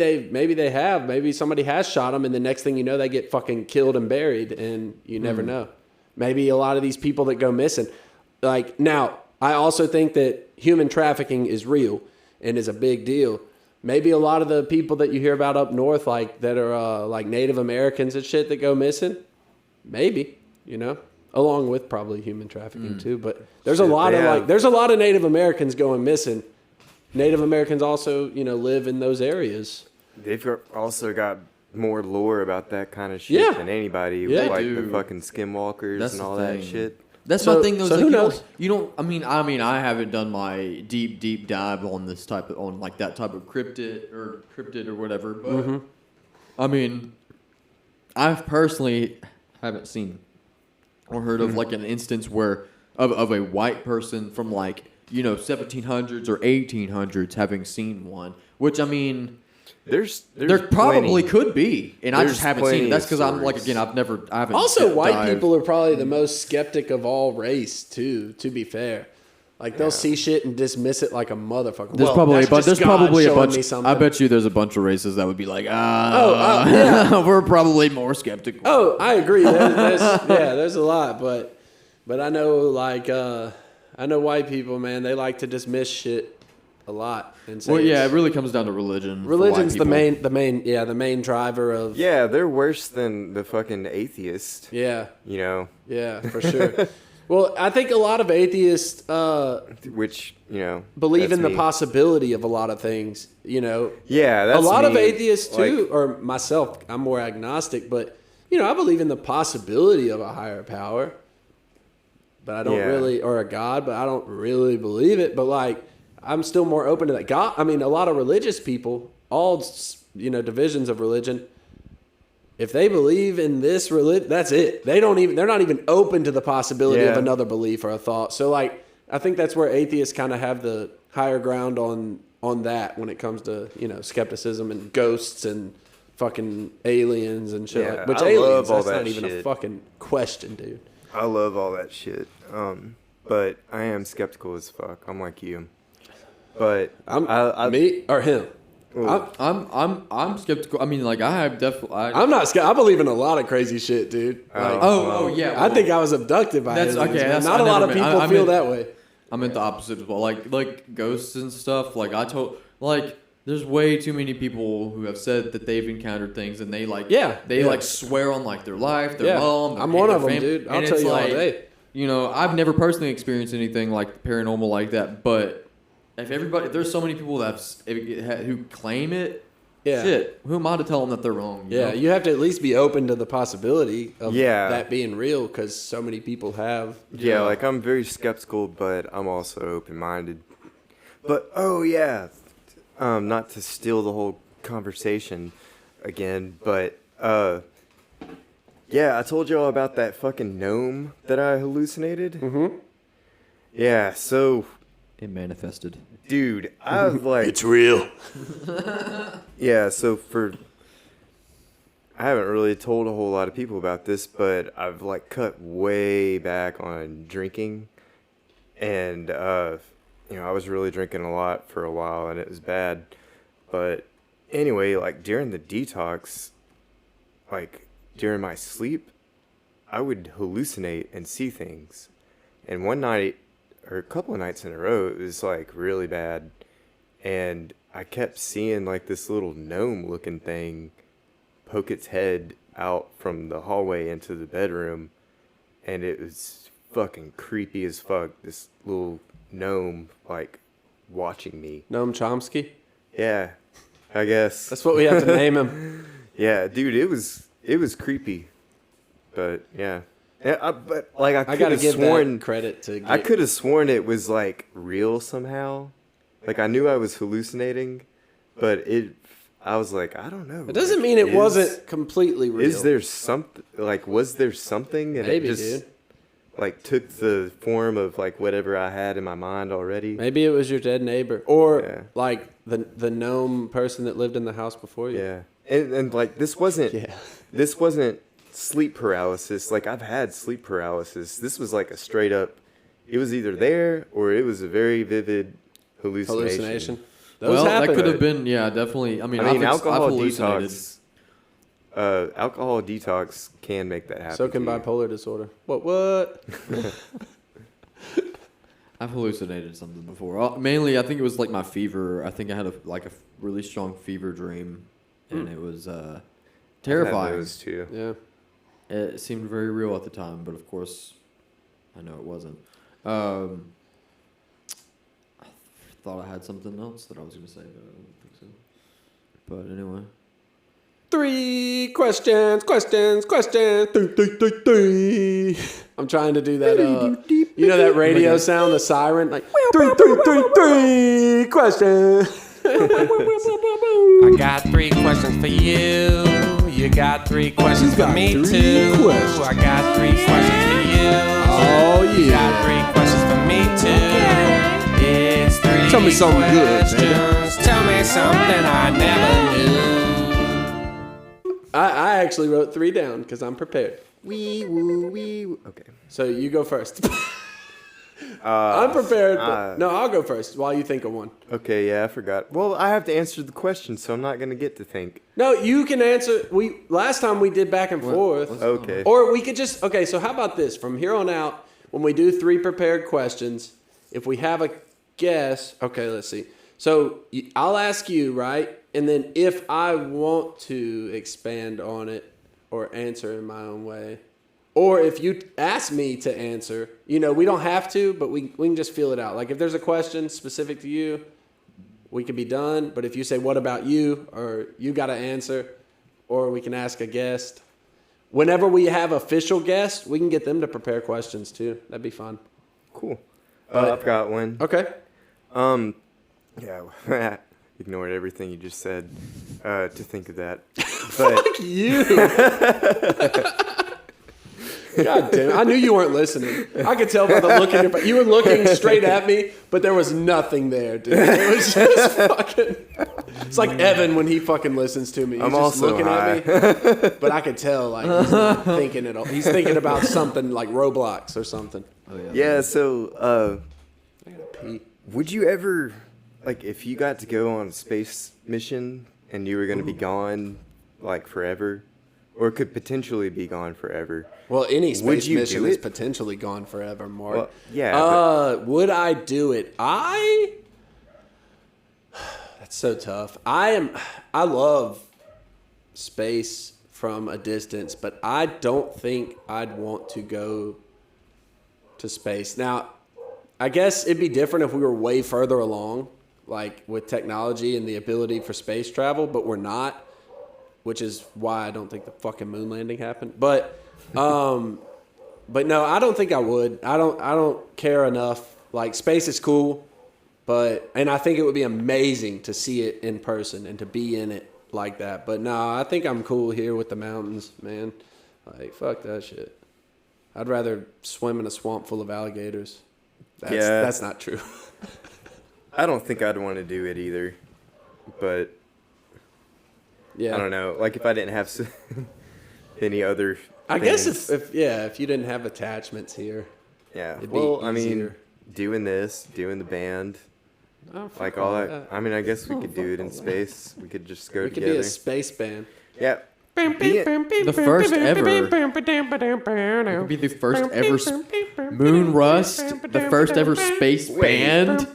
somebody has shot them, and the next thing you know, they get fucking killed and buried, and you never know. Maybe a lot of these people that go missing. Like, now, I also think that human trafficking is real and is a big deal. Maybe a lot of the people that you hear about up north, like, that are, like, Native Americans and shit that go missing, maybe, along with probably human trafficking too. But there's a lot of Native Americans going missing. Native Americans also, live in those areas. They've also got more lore about that kind of shit than anybody. Yeah, with, like dude. the fucking skinwalkers That's and the all that thing. shit. That's So- my thing though. so is who like, knows? You don't. I mean, I haven't done my deep dive on this type of like that type of cryptid or whatever. But I mean, I've personally haven't seen or heard of like an instance where of a white person from like 1700s or 1800s having seen one, which I mean, there probably could be, and I just haven't seen it. That's because I'm like again, I haven't. Also, white dived. people are probably the most skeptic of all race too. To be fair, like they'll see shit and dismiss it like a motherfucker. There's Well, probably that's just there's God probably a showing bunch. me something. I bet you there's a bunch of races that would be like, yeah. we're probably more skeptical. Oh, I agree. There's a lot, but I know like I know white people, man. They like to dismiss shit a lot. And say Well, yeah, it's- it really comes down to religion. for religion's white the people. main driver of Yeah, they're worse than the fucking atheist. yeah. You know. Yeah, for sure. Well, I think a lot of atheists which believe that's in the me. possibility of a lot of things. Yeah, that's a lot of me. atheists too, Like, or myself. I'm more agnostic, but I believe in the possibility of a higher power, but I don't really, or a God, but I don't really believe it. But like, I'm still more open to that. God, I mean, a lot of religious people, all divisions of religion. If they believe in this religion, that's it. They're not even open to the possibility of another belief or a thought. So like, I think that's where atheists kind of have the higher ground on that when it comes to, skepticism and ghosts and fucking aliens and shit. Yeah, Which I aliens, love all that's not that even a shit. fucking question, dude. I love all that shit. But I am skeptical as fuck. I'm like you. But Me or him? I'm skeptical. I mean, like I have definitely. I'm not scared. I believe in a lot of crazy shit, dude. Like, Yeah. I think I was abducted by That's aliens. okay. Man. That's, Not I a lot never of meant- people I feel meant- that way. I meant the opposite as well. Like ghosts and stuff. Like there's way too many people who have said that they've encountered things and they like swear on like their life, their mom. Their I'm one of them, fam- dude. I'll and tell it's you all like, day. I've never personally experienced anything like paranormal like that, but if there's so many people who claim it. Yeah. Shit, who am I to tell them that they're wrong? Yeah, you have to at least be open to the possibility of Yeah. that being real because so many people have. yeah, like I'm very skeptical, but I'm also open-minded. But not to steal the whole conversation again, but I told y'all about that fucking gnome that I hallucinated. Mm-hmm. Yeah, so It manifested. dude, I've like It's real. yeah, so I haven't really told a whole lot of people about this, but I've like cut way back on drinking, and I was really drinking a lot for a while, and it was bad. But anyway, like during the detox, like during my sleep, I would hallucinate and see things. And one night, or a couple of nights in a row, it was like really bad. And I kept seeing like this little gnome looking thing poke its head out from the hallway into the bedroom. And it was fucking creepy as fuck. This little gnome like watching me. Noam Chomsky. Yeah, I guess. That's what we have to name him. Yeah, dude, it was creepy. But yeah. But like I I could gotta have give sworn that credit to. I could have sworn it was like real somehow. Like I knew I was hallucinating, but I was like, I don't know. It doesn't mean it wasn't completely real. Is there something like was there something and Maybe, it just dude. like took the form of like whatever I had in my mind already? Maybe it was your dead neighbor, or Yeah. like the gnome person that lived in the house before you. Yeah. And like this wasn't sleep paralysis. Like I've had sleep paralysis. This was like a straight up, it was either there or it was a very vivid hallucination. Those happen. that could have been, definitely. I mean, I've alcohol hallucinated. detox. Alcohol detox can make that happen. So can to you. bipolar disorder. What? I've hallucinated something before. Mainly, I think it was like my fever. I think I had a really strong fever dream, and it was I've had terrifying. those too. Yeah. It seemed very real at the time, but of course, I know it wasn't. I thought I had something else that I was going to say, but I don't think so. But anyway. 3 questions. Three. I'm trying to do that. You know that radio sound, the siren, like 3 questions. I got 3 questions for you. You got 3 questions for me too. I got 3 questions for you. Oh You yeah. got 3 questions for me too. It's 3 Tell me something good, questions. Tell me something I never knew. I actually wrote 3 down because I'm prepared. Wee woo wee woo. Okay. So you go first. I'm prepared. But no, I'll go first while you think of one. Okay, yeah, I forgot. Well, I have to answer the question, so I'm not gonna get to think. No, you can answer. Last time we did back and forth. Okay. Or we could just, okay, so how about this? From here on out, when we do 3 prepared questions, if we have a guess, okay, let's see. So I'll ask you, right? And then if I want to expand on it or answer in my own way, Or if you ask me to answer, we don't have to, but we can just feel it out. Like if there's a question specific to you, we can be done. But if you say, what about you? Or you got to answer. Or we can ask a guest. Whenever we have official guests, we can get them to prepare questions too. That'd be fun. Cool. I've got one. Okay. Yeah, ignored everything you just said to think of that. But Fuck you. God damn it. I knew you weren't listening. I could tell by the look in your face. You were looking straight at me, but there was nothing there, dude. It was just fucking... It's like Evan when he fucking listens to me. He's I'm just also looking high. at me, but I could tell like he's not thinking it all. He's thinking about something like Roblox or something. Oh, yeah. yeah, so I gotta pee. would you ever, like, if you got to go on a space mission and you were going to be gone, like, forever, or could potentially be gone forever? Well, any Would space you mission do is it? potentially gone forever, Mark. Well, yeah. Would I do it? That's so tough. I love space from a distance, but I don't think I'd want to go to space. Now, I guess it'd be different if we were way further along, like with technology and the ability for space travel, but we're not, which is why I don't think the fucking moon landing happened. But no, I don't think I would. I don't care enough. Like space is cool, and I think it would be amazing to see it in person and to be in it like that. But no, I think I'm cool here with the mountains, man. Like fuck that shit. I'd rather swim in a swamp full of alligators. That's not true. I don't think I'd want to do it either, but Yeah, I don't know. Like, if I didn't have any other I things, guess if you didn't have attachments here, yeah. it'd be Well, I mean, easier. doing the band, Oh, fuck like all all that. I mean, I guess we could do it in space. We could just go We could together. be a space band. Yeah. The first ever. It could be the first ever moon rust. The first ever space band.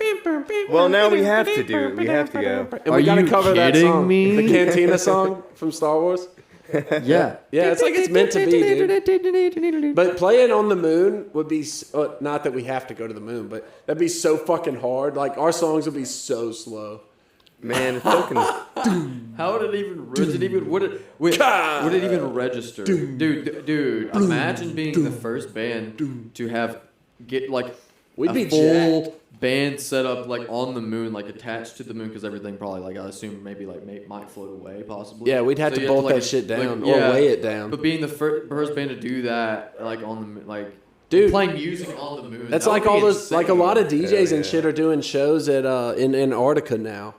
Well, now we have to do it. We have to go. And Are we gotta you cover that kidding song. me? The Cantina song from Star Wars. Yeah. Yeah, it's like it's meant to be, dude. But playing on the moon would be, not that we have to go to the moon, but that'd be so fucking hard. Like, our songs would be so slow. Man, fucking. How would it even? Would it even register? Dude, imagine being the first band to get like We'd be a full jacked. band set up like on the moon, like attached to the moon, because everything probably like I assume maybe like might float away possibly. Yeah, we'd have So to you bolt like, that shit down like, or yeah. weigh it down. But being the first band to do that, like on the moon, like Dude, playing music on the moon. That's that like would all be those, like a lot of insane. DJs Hell and yeah. shit are doing shows at in Antarctica now,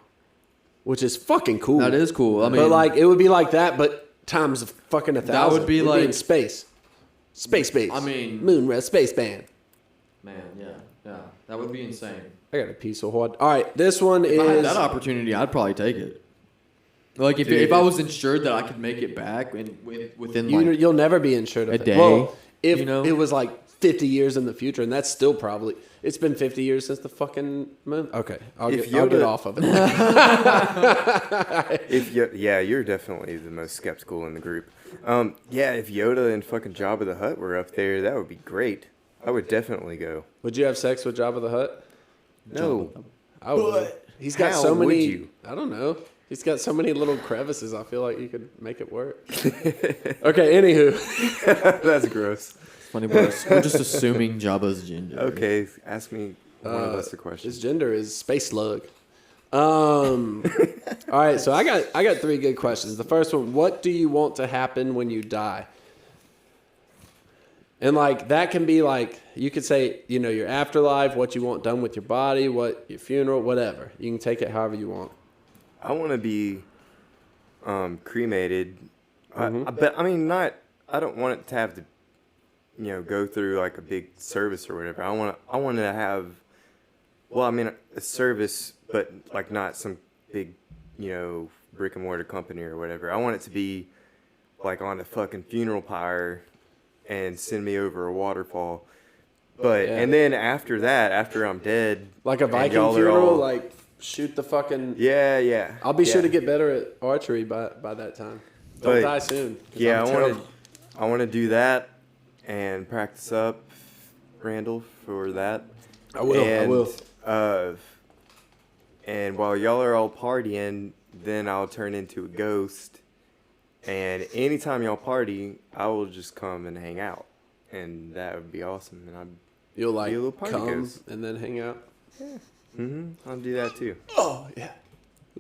which is fucking cool. That is cool. I mean, but like it would be like that, but times fucking 1,000. That would be We'd like- in space. I mean- moon rest space band. man, yeah, that would be insane. I got a piece of wood. All right, this one If I had is that opportunity, I'd probably take it. Like if I was insured that I could make it back within like you'll never be insured of a that. day, Well, if you know? it was like 50 years in the future, and that's still probably it's been 50 years since the fucking moon. Okay, I'll If get Yoda- off of it. You're definitely the most skeptical in the group. If Yoda and fucking Jabba the Hutt were up there, that would be great. I would definitely go. Would you have sex with Jabba the Hutt? No. I would. He's got how so would many. you? I don't know. He's got so many little crevices. I feel like you could make it work. Okay. Anywho, That's gross. funny, but we're just assuming Jabba's gender. Okay, ask me one of us a question. his gender is space slug. All right. So I got 3 good questions. The first one: what do you want to happen when you die? And like that can be like you could say your afterlife, what you want done with your body, what your funeral, whatever. You can take it however you want. I want to be cremated, Mm-hmm. but I mean not. I don't want it to have to, go through like a big service or whatever. I want to have, well, I mean a service, but like not some big, brick and mortar company or whatever. I want it to be like on a fucking funeral pyre and send me over a waterfall. But Yeah. and then after that, after I'm dead, Like a and Viking y'all are funeral, all- like shoot the fucking. yeah. I'll be sure yeah. to get better at archery by that time. Don't But, die soon. 'cause Yeah, I'm I terrible. want to do that, and practice up, Randle, for that. I will. And while y'all are all partying, then I'll turn into a ghost. And anytime y'all party, I will just come and hang out. And that would be awesome. And You'll like be a little party come ghost. and then hang out. I'll do that too. Oh yeah.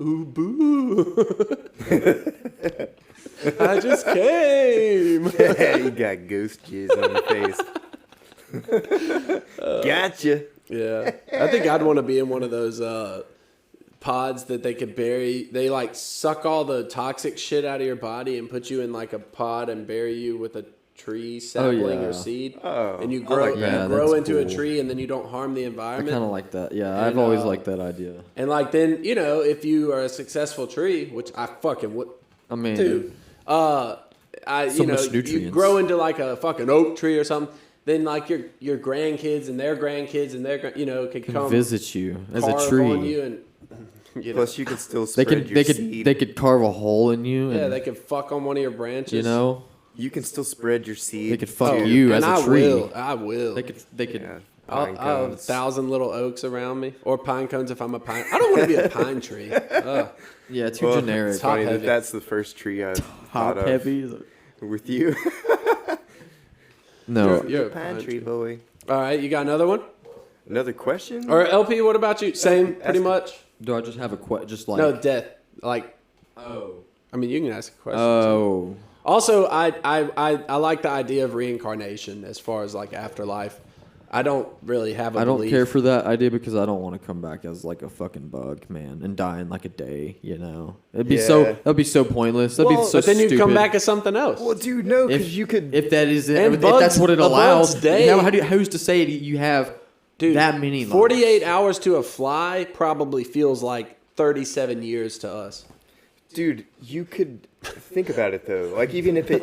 Ooh boo! I just came. You got ghost jizz on your face. Gotcha. Yeah, I think I'd want to be in one of those pods that they could bury. They like suck all the toxic shit out of your body and put you in like a pod and bury you with a tree sapling or seed. Oh, and you grow, like that. you grow That's into a cool. tree and then you don't harm the I environment. kind of like that. Yeah, And, I've always liked that idea. And like then if you are a successful tree, which I fucking would. I mean, Dude, so much you nutrients. grow into like a fucking oak tree or something. Then like your grandkids and their grandkids and their could can come visit you as a carve tree. on you and Plus, you can still They spread could your they seed. could they could carve a hole in you. And, yeah, they could fuck on one of your branches. you know, You can still spread your seed. they could fuck Oh, you and as a I tree. will. I will. They could. Yeah, I'll pine have 1,000 little oaks around me, or pine cones if I'm a pine. I don't want to be a pine tree. Ugh. Yeah, too Well, generic. It's funny Top that heavy. that's the first tree I Top thought of heavy. with you. No, You're a Pine pine tree boy. All right, you got another one? Another question? Or LP, what about you? Same, pretty ask- much. do I just have a just like? No, death. Like, Oh. I mean, you can ask a question. Oh. Also, I like the idea of reincarnation as far as like afterlife. I don't really have a I don't belief. care for that idea because I don't want to come back as like a fucking bug, man, and die in like a day. You know, it'd be Yeah. that'd be so pointless. That'd be Well, so But then you stupid. come back as something else. Well, dude, no, if because you could. if that is it, And if that's what it a allows. bug's day- Who's to say you have Dude, that many? lives? 48 hours to a fly probably feels like 37 years to us. Dude, you could think about it though. Like even if it,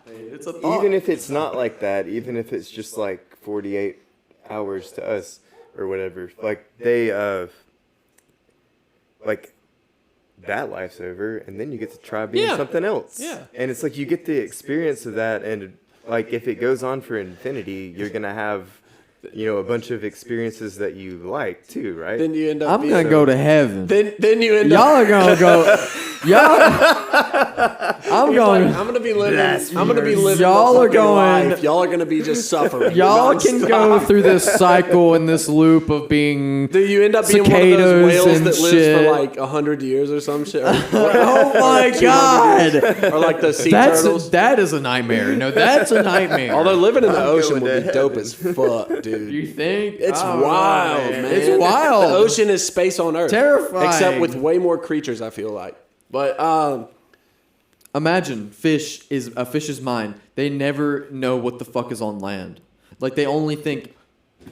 It's a thought. even if it's not like that, even if it's just like 48 hours to us or whatever, like they like that life's over, and then you get to try being Yeah. something else. Yeah. And it's like you get the experience of that, and like if it goes on for infinity, you're gonna have, a bunch of experiences that you like too, right? Then you end up. I'm being, gonna go to heaven. Then you end Y'all up. are gonna go. I'm going. I'm gonna be living. I'm gonna be living. Y'all the are fucking going- Life. Y'all are gonna be just suffering. Y'all can nonstop. go through this cycle and this loop of being. Do you end up being one of cicadas those whales and that lives shit. for like 100 years or some shit? Or, Oh my 200 god! years? Or like the sea turtles. That is a nightmare. No, that's a nightmare. Although living in the I'm ocean going would to be dope heaven. as fuck, dude. you think It's I don't know, wild, man. It's wild. The ocean is space on Earth. Terrifying. Except with way more creatures, I feel like. But Imagine a fish's mind. They never know what the fuck is on land. Like they only think,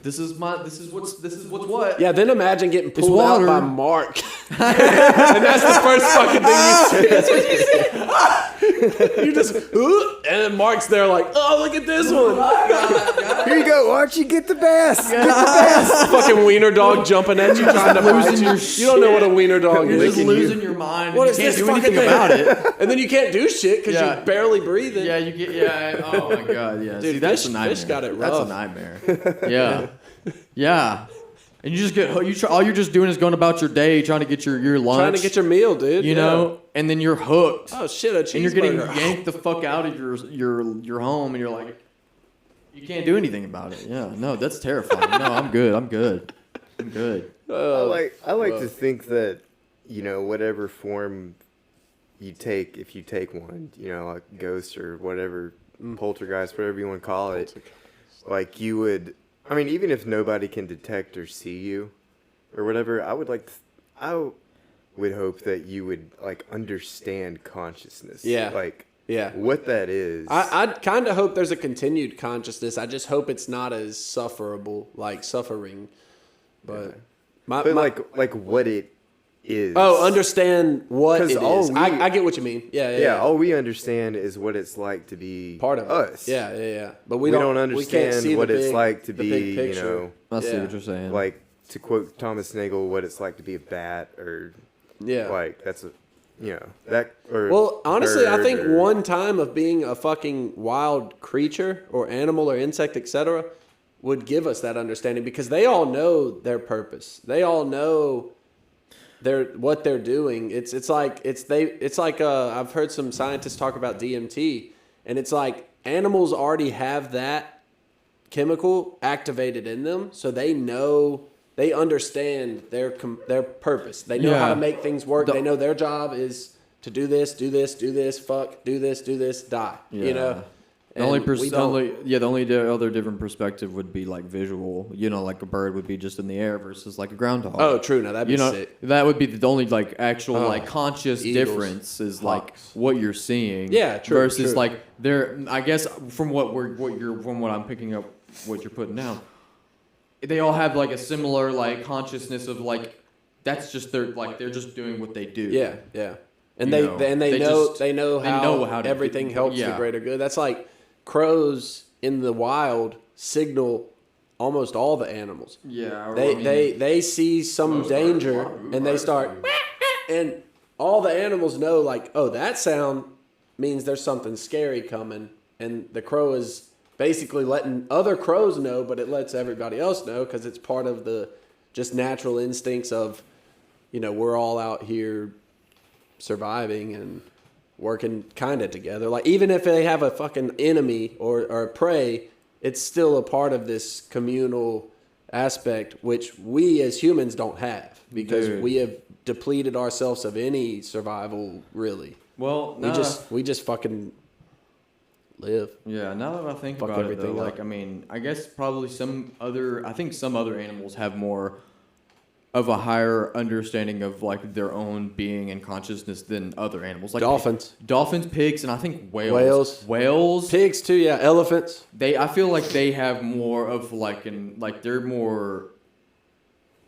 this is what's what. yeah, then imagine getting It's pulled out water. by Mark. And that's the first fucking thing you see. You just, and then Mark's there like, oh, look at this one. Here you go, Archie. Get the bass. Fucking wiener dog jumping at you, trying to bite Losing you. your You don't know what a wiener dog You're is. just losing your mind. What You is can't this do fucking anything thing? about it. And then you can't do shit because Yeah. you're barely breathing. Yeah, you get. Yeah. Oh my god. Yeah. Dude, See, that's fish- a nightmare. fish got it That's a rough. nightmare. Yeah. Yeah. And you just get. All you're just doing is going about your day, trying to get your lunch. Trying to get your meal, dude. You know, and then you're hooked. Oh shit, a cheeseburger. And you're getting yanked the fuck out of your home, and you're like, you can't do anything about it. Yeah, no, that's terrifying. No, I'm good. I'm good. I like to think that, whatever form you take, if you take one, like ghost or whatever, poltergeist, whatever you want to call it, like you would, I mean, even if nobody can detect or see you or whatever, I would hope that you would like understand consciousness. Yeah. Like Yeah. what that is. I kind of hope there's a continued consciousness. I just hope it's not as sufferable, like suffering. But but like what it is. understand what 'Cause it all is. we- I get what you mean. Yeah. Yeah, all we understand is what it's like to be part of us. it. Yeah. But We don't we can't understand see what the it's big- like to the be, big picture. I see Yeah. what you're saying. like to quote Thomas Nagel, what it's like to be a bat, or Yeah. like that's a you know, that. Or well, honestly, I bird think or- one time of being a fucking wild creature or animal or insect, etc., would give us that understanding because they all know their purpose. They all know what they're doing. It's like I've heard some scientists talk about DMT, and it's like animals already have that chemical activated in them, so they understand their purpose. They know how to make things work. They know their job is to do this, fuck, do this, die. Yeah. You know. The only other different perspective would be like visual. You know, like a bird would be just in the air versus like a groundhog. Oh, true. Now that'd be sick. That would be the only like actual like conscious eagles, difference is hawks. like what you're seeing. Yeah, true. Versus true. like there, I guess from what I'm picking up, what you're putting down, they all have like a similar like consciousness of like that's just they're just doing what they do. Yeah, yeah. And You they know, know how to everything helps the yeah. greater good. That's like crows in the wild signal almost all the animals. Yeah. They see some danger and they start and all the animals know like, oh, that sound means there's something scary coming, and the crow is basically letting other crows know, but it lets everybody else know because it's part of the just natural instincts of, you know, we're all out here surviving and working kind of together. Like, even if they have a fucking enemy or a prey, it's still a part of this communal aspect, which we as humans don't have because we have depleted ourselves of any survival, really. Well, We just fucking live. Yeah, now that I think Fuck about it, though, everything like, up. I mean, I guess probably some other animals have more of a higher understanding of, like, their own being and consciousness than other animals. Like Dolphins, pigs, and I think whales. Whales. Pigs, too, yeah. Elephants. I feel like they have more of, they're more,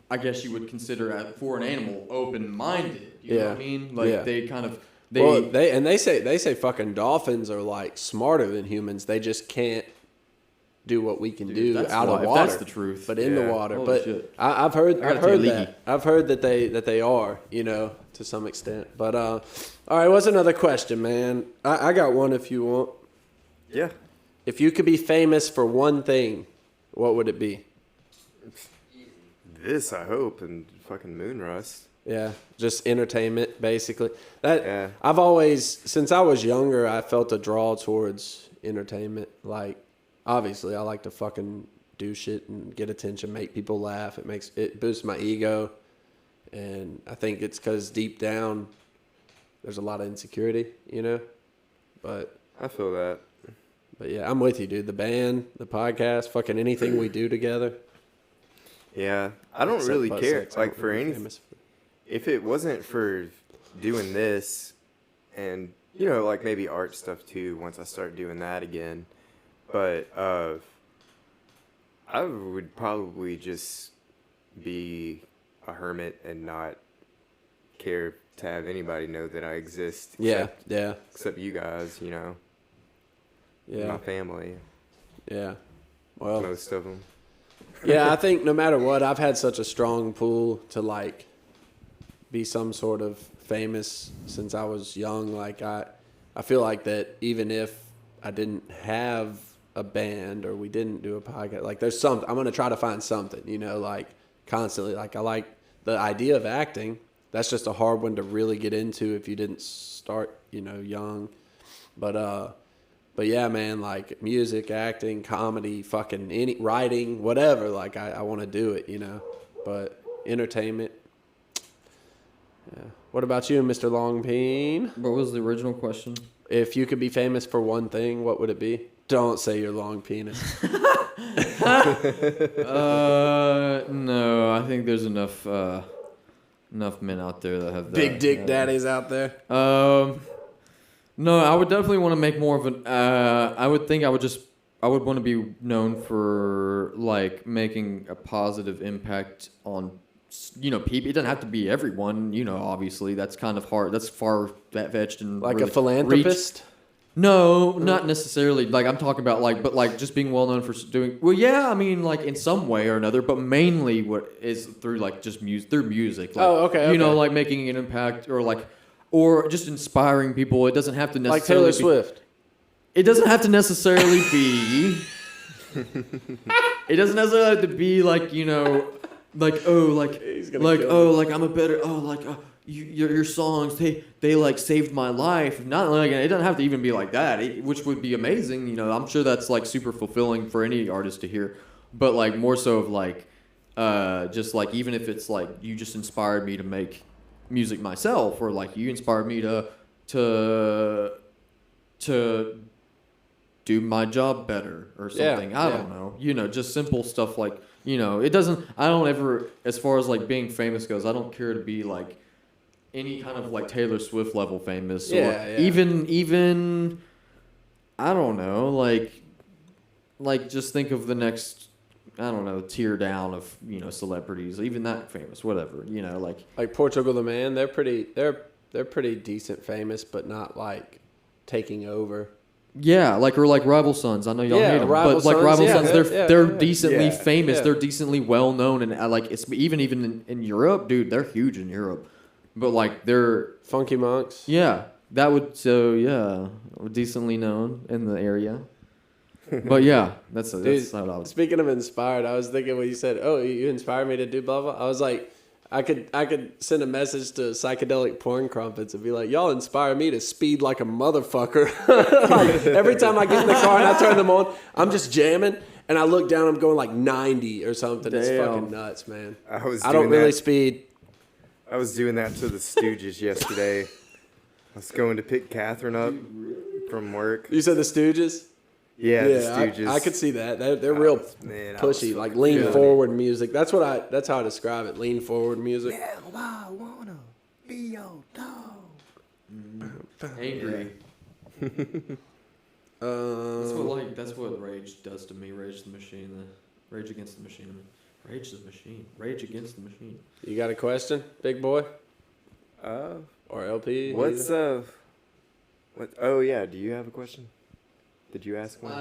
I guess you would consider, for an animal, open-minded. You know what I mean? Like, they kind of... They say fucking dolphins are like smarter than humans. They just can't do what we can do out of water. That's the truth. But in the water. Holy But shit. I've heard leaky. that. I've heard that they are, you know, to some extent. But all right, what's another question, man? I got one if you want. Yeah. If you could be famous for one thing, what would it be? This, I hope, and fucking Moonrust. Yeah, just entertainment, basically. I've always, since I was younger, I felt a draw towards entertainment. Like, obviously, I like to fucking do shit and get attention, make people laugh. It boosts my ego, and I think it's because deep down, there's a lot of insecurity, you know. But I feel that. But yeah, I'm with you, dude. The band, the podcast, fucking anything we do together. Yeah, I don't Except really butt care. sex, I Like don't for really any, famous for- if it wasn't for doing this, and you know, like maybe art stuff too. Once I start doing that again, but I would probably just be a hermit and not care to have anybody know that I exist. Except you guys, you know. My family. Yeah. Well, most of them. yeah, I think no matter what, I've had such a strong pull to like be some sort of famous since I was young. Like I feel like that even if I didn't have a band or we didn't do a podcast, like there's something, I'm going to try to find something, you know, like constantly. Like I like the idea of acting. That's just a hard one to really get into if you didn't start, you know, young. But yeah, man, like music, acting, comedy, fucking any writing, whatever. Like I want to do it, you know. But entertainment. Yeah. What about you, Mr. Longpeen? What was the original question? If you could be famous for one thing, what would it be? Don't say your long penis. No, I think there's enough men out there that have that. Big dick daddies out there. No, I would definitely want to make more of an. I would want to be known for like making a positive impact on, you know, people. It doesn't have to be everyone, you know. Obviously, that's kind of hard. That's far-fetched and Like really a philanthropist? No, not necessarily. Like I'm talking about but just being well known for doing. Well, yeah, I mean, like in some way or another, but mainly what is through like just through music. Like, Oh, okay. You know, like making an impact or like. or just inspiring people. It doesn't have to necessarily Like Taylor be, Swift. It doesn't have to necessarily be. It doesn't necessarily have to be like, you know, like, oh, like I'm a better, your songs, they like saved my life. Not like, it doesn't have to even be like that, which would be amazing. You know, I'm sure that's like super fulfilling for any artist to hear, but like more so of like, just like, even if it's like, you just inspired me to make music myself, or like you inspired me to do my job better or something. I don't know. You know, just simple stuff like, you know, it doesn't, I don't ever, as far as like being famous goes, I don't care to be like any kind of like Taylor Swift level famous. Or even, I don't know, like just think of the next, I don't know, tier down of, you know, celebrities, even that famous, whatever, you know, like Portugal the Man, they're pretty decent famous, but not like taking over. Yeah, like Rival Sons. I know y'all hate them, but like Sons, Rival Sons, they're decently Yeah. famous. Yeah. They're decently well known, and like it's even in Europe, dude. They're huge in Europe, but like they're Funky Monks. decently known in the area. But yeah, that's Dude, not what I was. Speaking of inspired, I was thinking when you said, "Oh, you inspired me to do blah blah." I was like, I could send a message to Psychedelic Porn Crumpets and be like, "Y'all inspire me to speed like a motherfucker." Like, every time I get in the car and I turn them on, I'm just jamming, and I look down, I'm going like 90 or something. It's Damn. fucking nuts, man. I don't really speed. I was doing that to the Stooges yesterday. I was going to pick Catherine up from work. You said the Stooges? Yeah, the Stooges. I could see that. They're real Man, I pushy, was like fucking lean good. forward music. That's how I describe it. Lean forward music. Yeah, I wanna be your dog. Angry. That's what Rage does to me. Rage the Machine. Rage Against the Machine. Rage the Machine. Rage Against the Machine. You got a question, big boy? Uh, Or LP? what's what? Oh yeah, do you have a question? Did you ask one?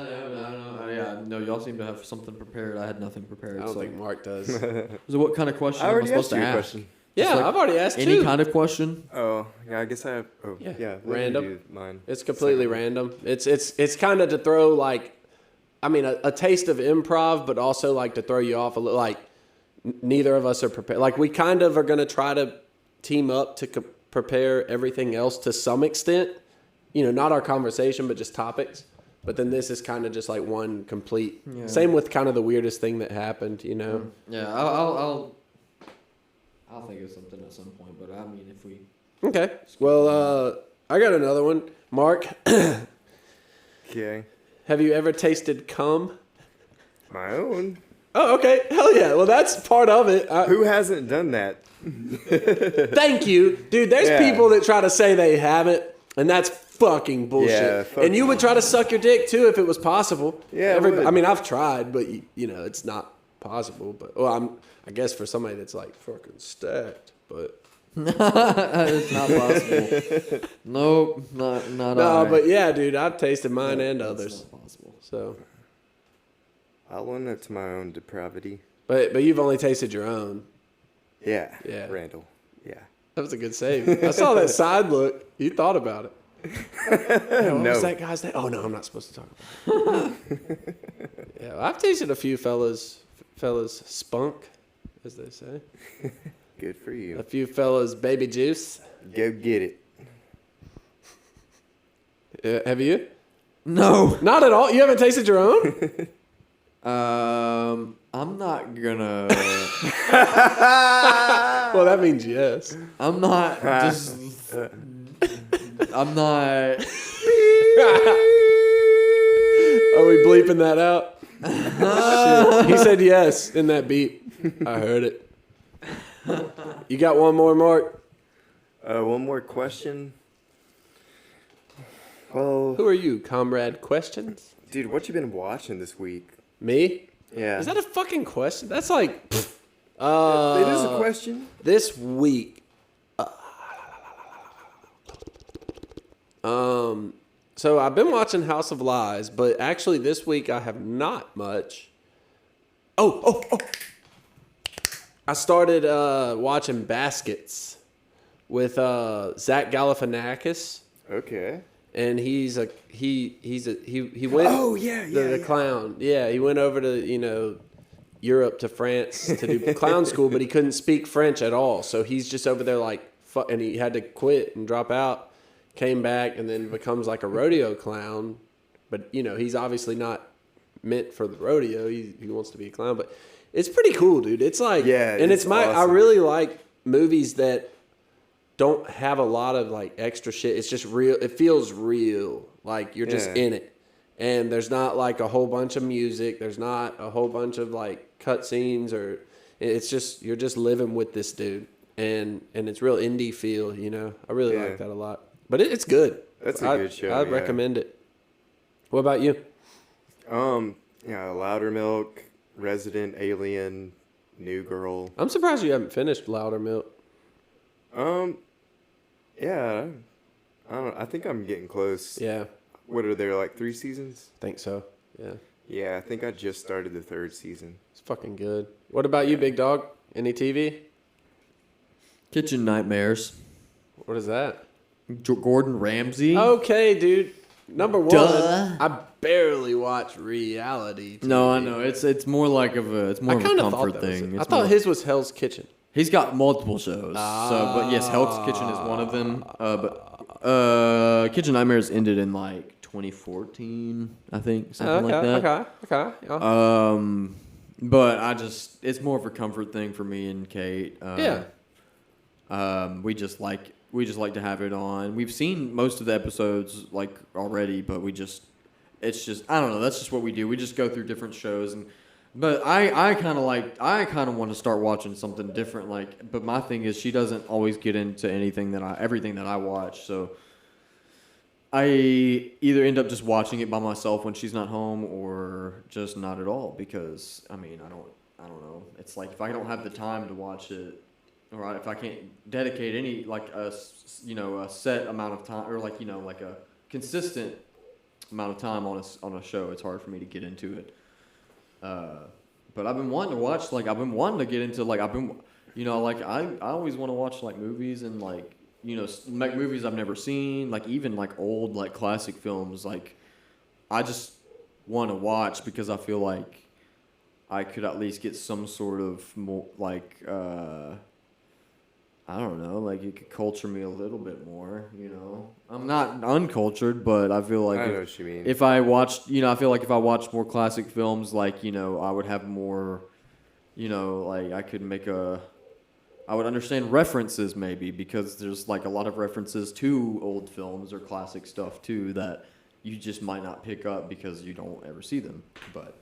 No, y'all seem to have something prepared. I had nothing prepared. I don't so. think Mark does. So what kind of question I am I already supposed asked to you a ask? question. Yeah, like I've already asked Any two. kind of question? Oh, yeah, I guess I have. Oh, Yeah. yeah. let me Random. do Mine. It's completely random. It's kind of to throw like, I mean, a taste of improv, but also like to throw you off a little. Like, neither of us are prepared. Like, we kind of are going to try to team up to prepare everything else to some extent. You know, not our conversation, but just topics. But then this is kind of just like one complete. Yeah. Same with kind of the weirdest thing that happened. You know. Yeah, I'll think of something at some point. But I mean, if we Okay. Well, I got another one. Mark, Okay. have you ever tasted cum? My own. Oh, okay. Hell yeah. Well, that's part of it. Who hasn't done that? Thank you. Dude, there's Yeah. people that try to say they haven't, and that's fucking bullshit. Yeah, fuck and you would try to suck your dick, too, if it was possible. Yeah, I would. I mean, I've tried, but, you know, it's not possible. But, well, I guess for somebody that's, like, fucking stacked, but... it's not possible. Nope, not. No, but yeah, dude, I've tasted mine and others. Not possible. So, I'll own it to my own depravity. but you've only tasted your own. Yeah. Yeah. Randall. Yeah. That was a good save. I saw that side look. You thought about it. What was No. that guy's name? Oh, no, I'm not supposed to talk about it. Yeah, well, I've tasted a few fellas spunk, as they say. Good for A you. few fellas baby juice. Go get it. Have you? No. Not at all? You haven't tasted your own? I'm not gonna. Well, that means yes. I'm not just. I'm not. Are we bleeping that out? Shit. He said yes in that beep. I heard it. You got one more, Mark? One more question. Well, Who are you, comrade? Questions? dude, what you been watching this week? Me? Yeah. Is that a fucking question? That's like... it is a question. This week... So I've been watching House of Lies, but actually this week I have not much. Oh! I started watching Baskets with Zach Galifianakis. Okay. And he went. Oh yeah, the clown. Yeah, he went over to Europe to France to do clown school, but he couldn't speak French at all. So he's just over there like, and he had to quit and drop out. Came back and then becomes like a rodeo clown, but he's obviously not meant for the rodeo. He wants to be a clown, but it's pretty cool, dude. It's like and it's awesome. I really like movies that don't have a lot of like extra shit. It's just real. It feels real. Like you're just in it. And there's not like a whole bunch of music. There's not a whole bunch of like cutscenes or it's just, you're just living with this dude. And it's real indie feel, I really like that a lot. But it's good. That's a good show. I'd recommend it. What about you? Loudermilk, Resident Alien, New Girl. I'm surprised you haven't finished Loudermilk. Yeah, I don't. I think I'm getting close. Yeah. What are there, like 3 seasons? I think so. Yeah. Yeah, I think I just started the 3rd season. It's fucking good. What about you, big dog? Any TV? Kitchen Nightmares. What is that? Gordon Ramsay. Okay, dude. Number one. Duh. I barely watch reality TV. No, I know. It's more like it's more of a comfort thing. I thought his was Hell's Kitchen. He's got multiple shows. But yes, Hell's Kitchen is one of them. But Kitchen Nightmares ended in like 2014, I think, something like that. Okay. Yeah. But it's more of a comfort thing for me and Kate. We just like to have it on. We've seen most of the episodes like already, but it's just I don't know. That's just what we do. We just go through different shows But I kind of want to start watching something different. But my thing is she doesn't always get into everything that I watch. So I either end up just watching it by myself when she's not home, or just not at all. Because I don't know. It's like if I don't have the time to watch it, or if I can't dedicate any a set amount of time, or a consistent amount of time on a show, it's hard for me to get into it. But I've been wanting to watch, I've been wanting to get into, I always want to watch, movies and, movies I've never seen, even, old, classic films, I just want to watch because I feel like I could at least get some sort of more, I don't know, it could culture me a little bit more, I'm not uncultured, but I feel like I know what you mean. If I watched, I feel like if I watched more classic films, I would have more, I could I would understand references maybe, because there's, a lot of references to old films or classic stuff, too, that you just might not pick up because you don't ever see them, but,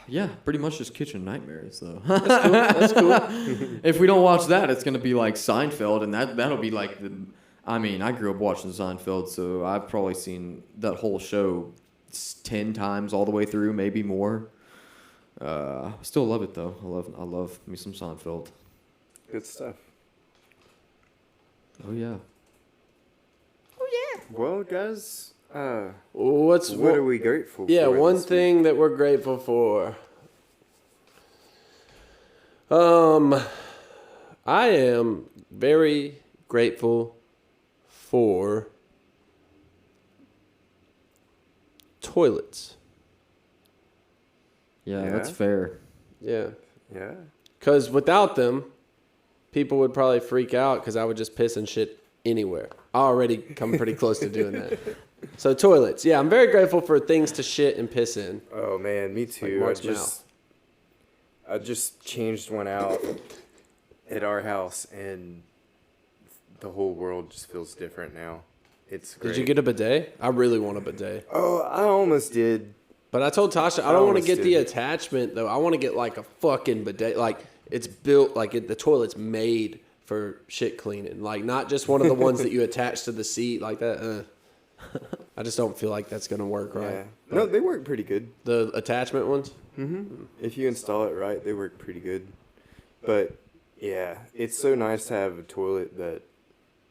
yeah, pretty much just Kitchen Nightmares, though. That's cool. If we don't watch that, it's going to be like Seinfeld, and that'll be I grew up watching Seinfeld, so I've probably seen that whole show 10 times all the way through, maybe more. Still love it, though. I love me some Seinfeld. Good stuff. Oh, yeah. Well, guys... what are we grateful for? Yeah, one thing that we're grateful for. I am very grateful for toilets. Yeah, that's fair. Yeah. Yeah. Because without them, people would probably freak out because I would just piss and shit anywhere. I already come pretty close to doing that. So toilets, yeah, I'm very grateful for things to shit and piss in. Oh man, me too. I just changed one out at our house, and the whole world just feels different now. It's great. Did you get a bidet? I really want a bidet. Oh, I almost did. But I told Tasha I don't want to get the attachment though. I want to get a fucking bidet, it's built the toilet's made for shit cleaning, not just one of the ones that you attach to the seat like that. I just don't feel like that's going to work right. Yeah. No, they work pretty good. The attachment ones? Mm-hmm. If you install it right, they work pretty good. But, yeah, it's so nice to have a toilet that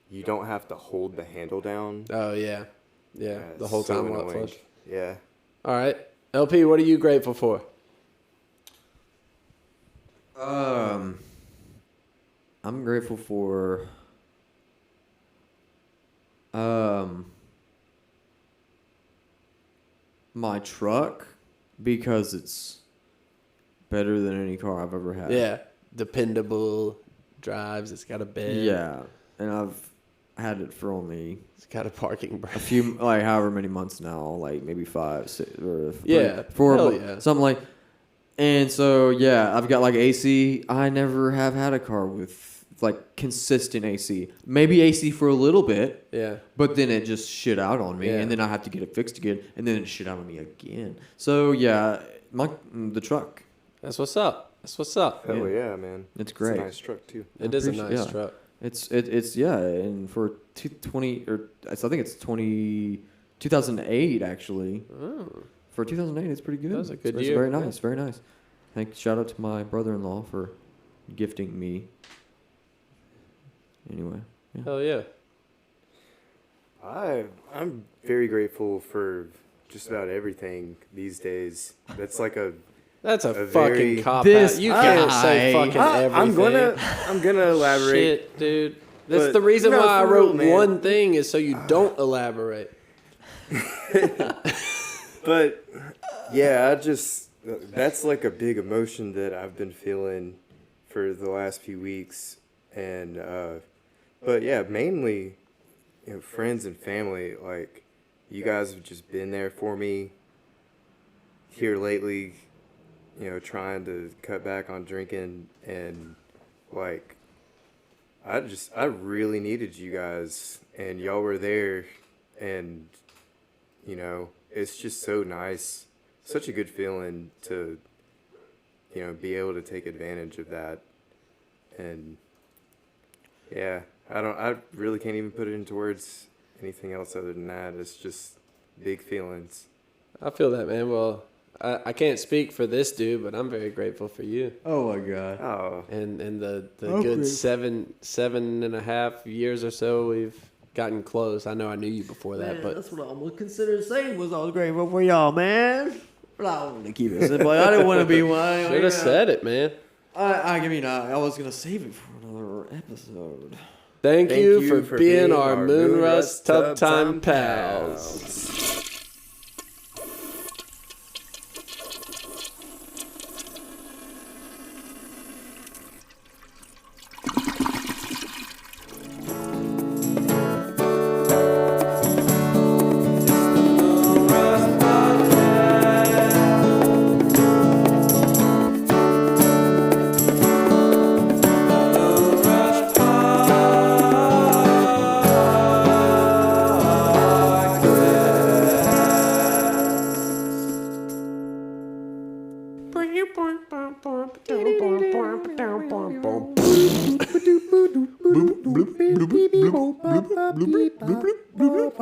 you don't have to hold the handle down. Oh, yeah. Yeah, the whole time while it flush. Yeah. All right. LP, what are you grateful for? I'm grateful for my truck because it's better than any car I've ever had. Yeah, dependable, drives. It's got a bed. Yeah, and I've had it for only It's got a parking brake. a few, like however many months now, like maybe 5, 6, or Yeah, 4, hell yeah. something like. And so yeah, I've got like AC. I never have had a car with like consistent AC. Maybe AC for a little bit. Yeah. But then it just shit out on me, Yeah. and then I have to get it fixed again, and then it shit out on me again. So yeah, the truck, That's what's up. That's what's up. Hell yeah, man. it's great. It's a nice truck too. It is a appreciate- nice yeah. truck. It's yeah, and for 2020 or I think it's 2008 actually. Oh. For 2008, it's pretty good. That was a good It's year, very yeah. nice, very nice. Shout out to my brother-in-law for gifting me. Anyway, yeah. Hell yeah. I'm very grateful for just about everything these days. That's like That's a A fucking very- cop This out. You can't say guy- fucking everything. I'm gonna elaborate. Shit, dude. That's But- the reason no, why I for wrote real, man. one thing is so you don't elaborate. But yeah, that's like a big emotion that I've been feeling for the last few weeks, and but yeah, mainly, friends and family. Like, you guys have just been there for me here lately. Trying to cut back on drinking, and like, I really needed you guys, and y'all were there, and it's just so nice. Such a good feeling to, be able to take advantage of that. And yeah, I really can't even put it into words anything else other than that. It's just big feelings. I feel that, man. Well, I can't speak for this dude, but I'm very grateful for you. Oh my god. Oh, And the good 7.5 years or so we've gotten close. I know I knew you before that, but that's what I almost considered saying was I was grateful for y'all, man. But I wanted to keep it simple. I didn't want to be one. should have said it, man. I was gonna save it for another episode. Thank you for being our Moonrust Tub Time pals. Boop, boop, boop, boop, boop, boop, boop, boop, boop, boop, boop, boop, boop, boop, boop, boop, boop,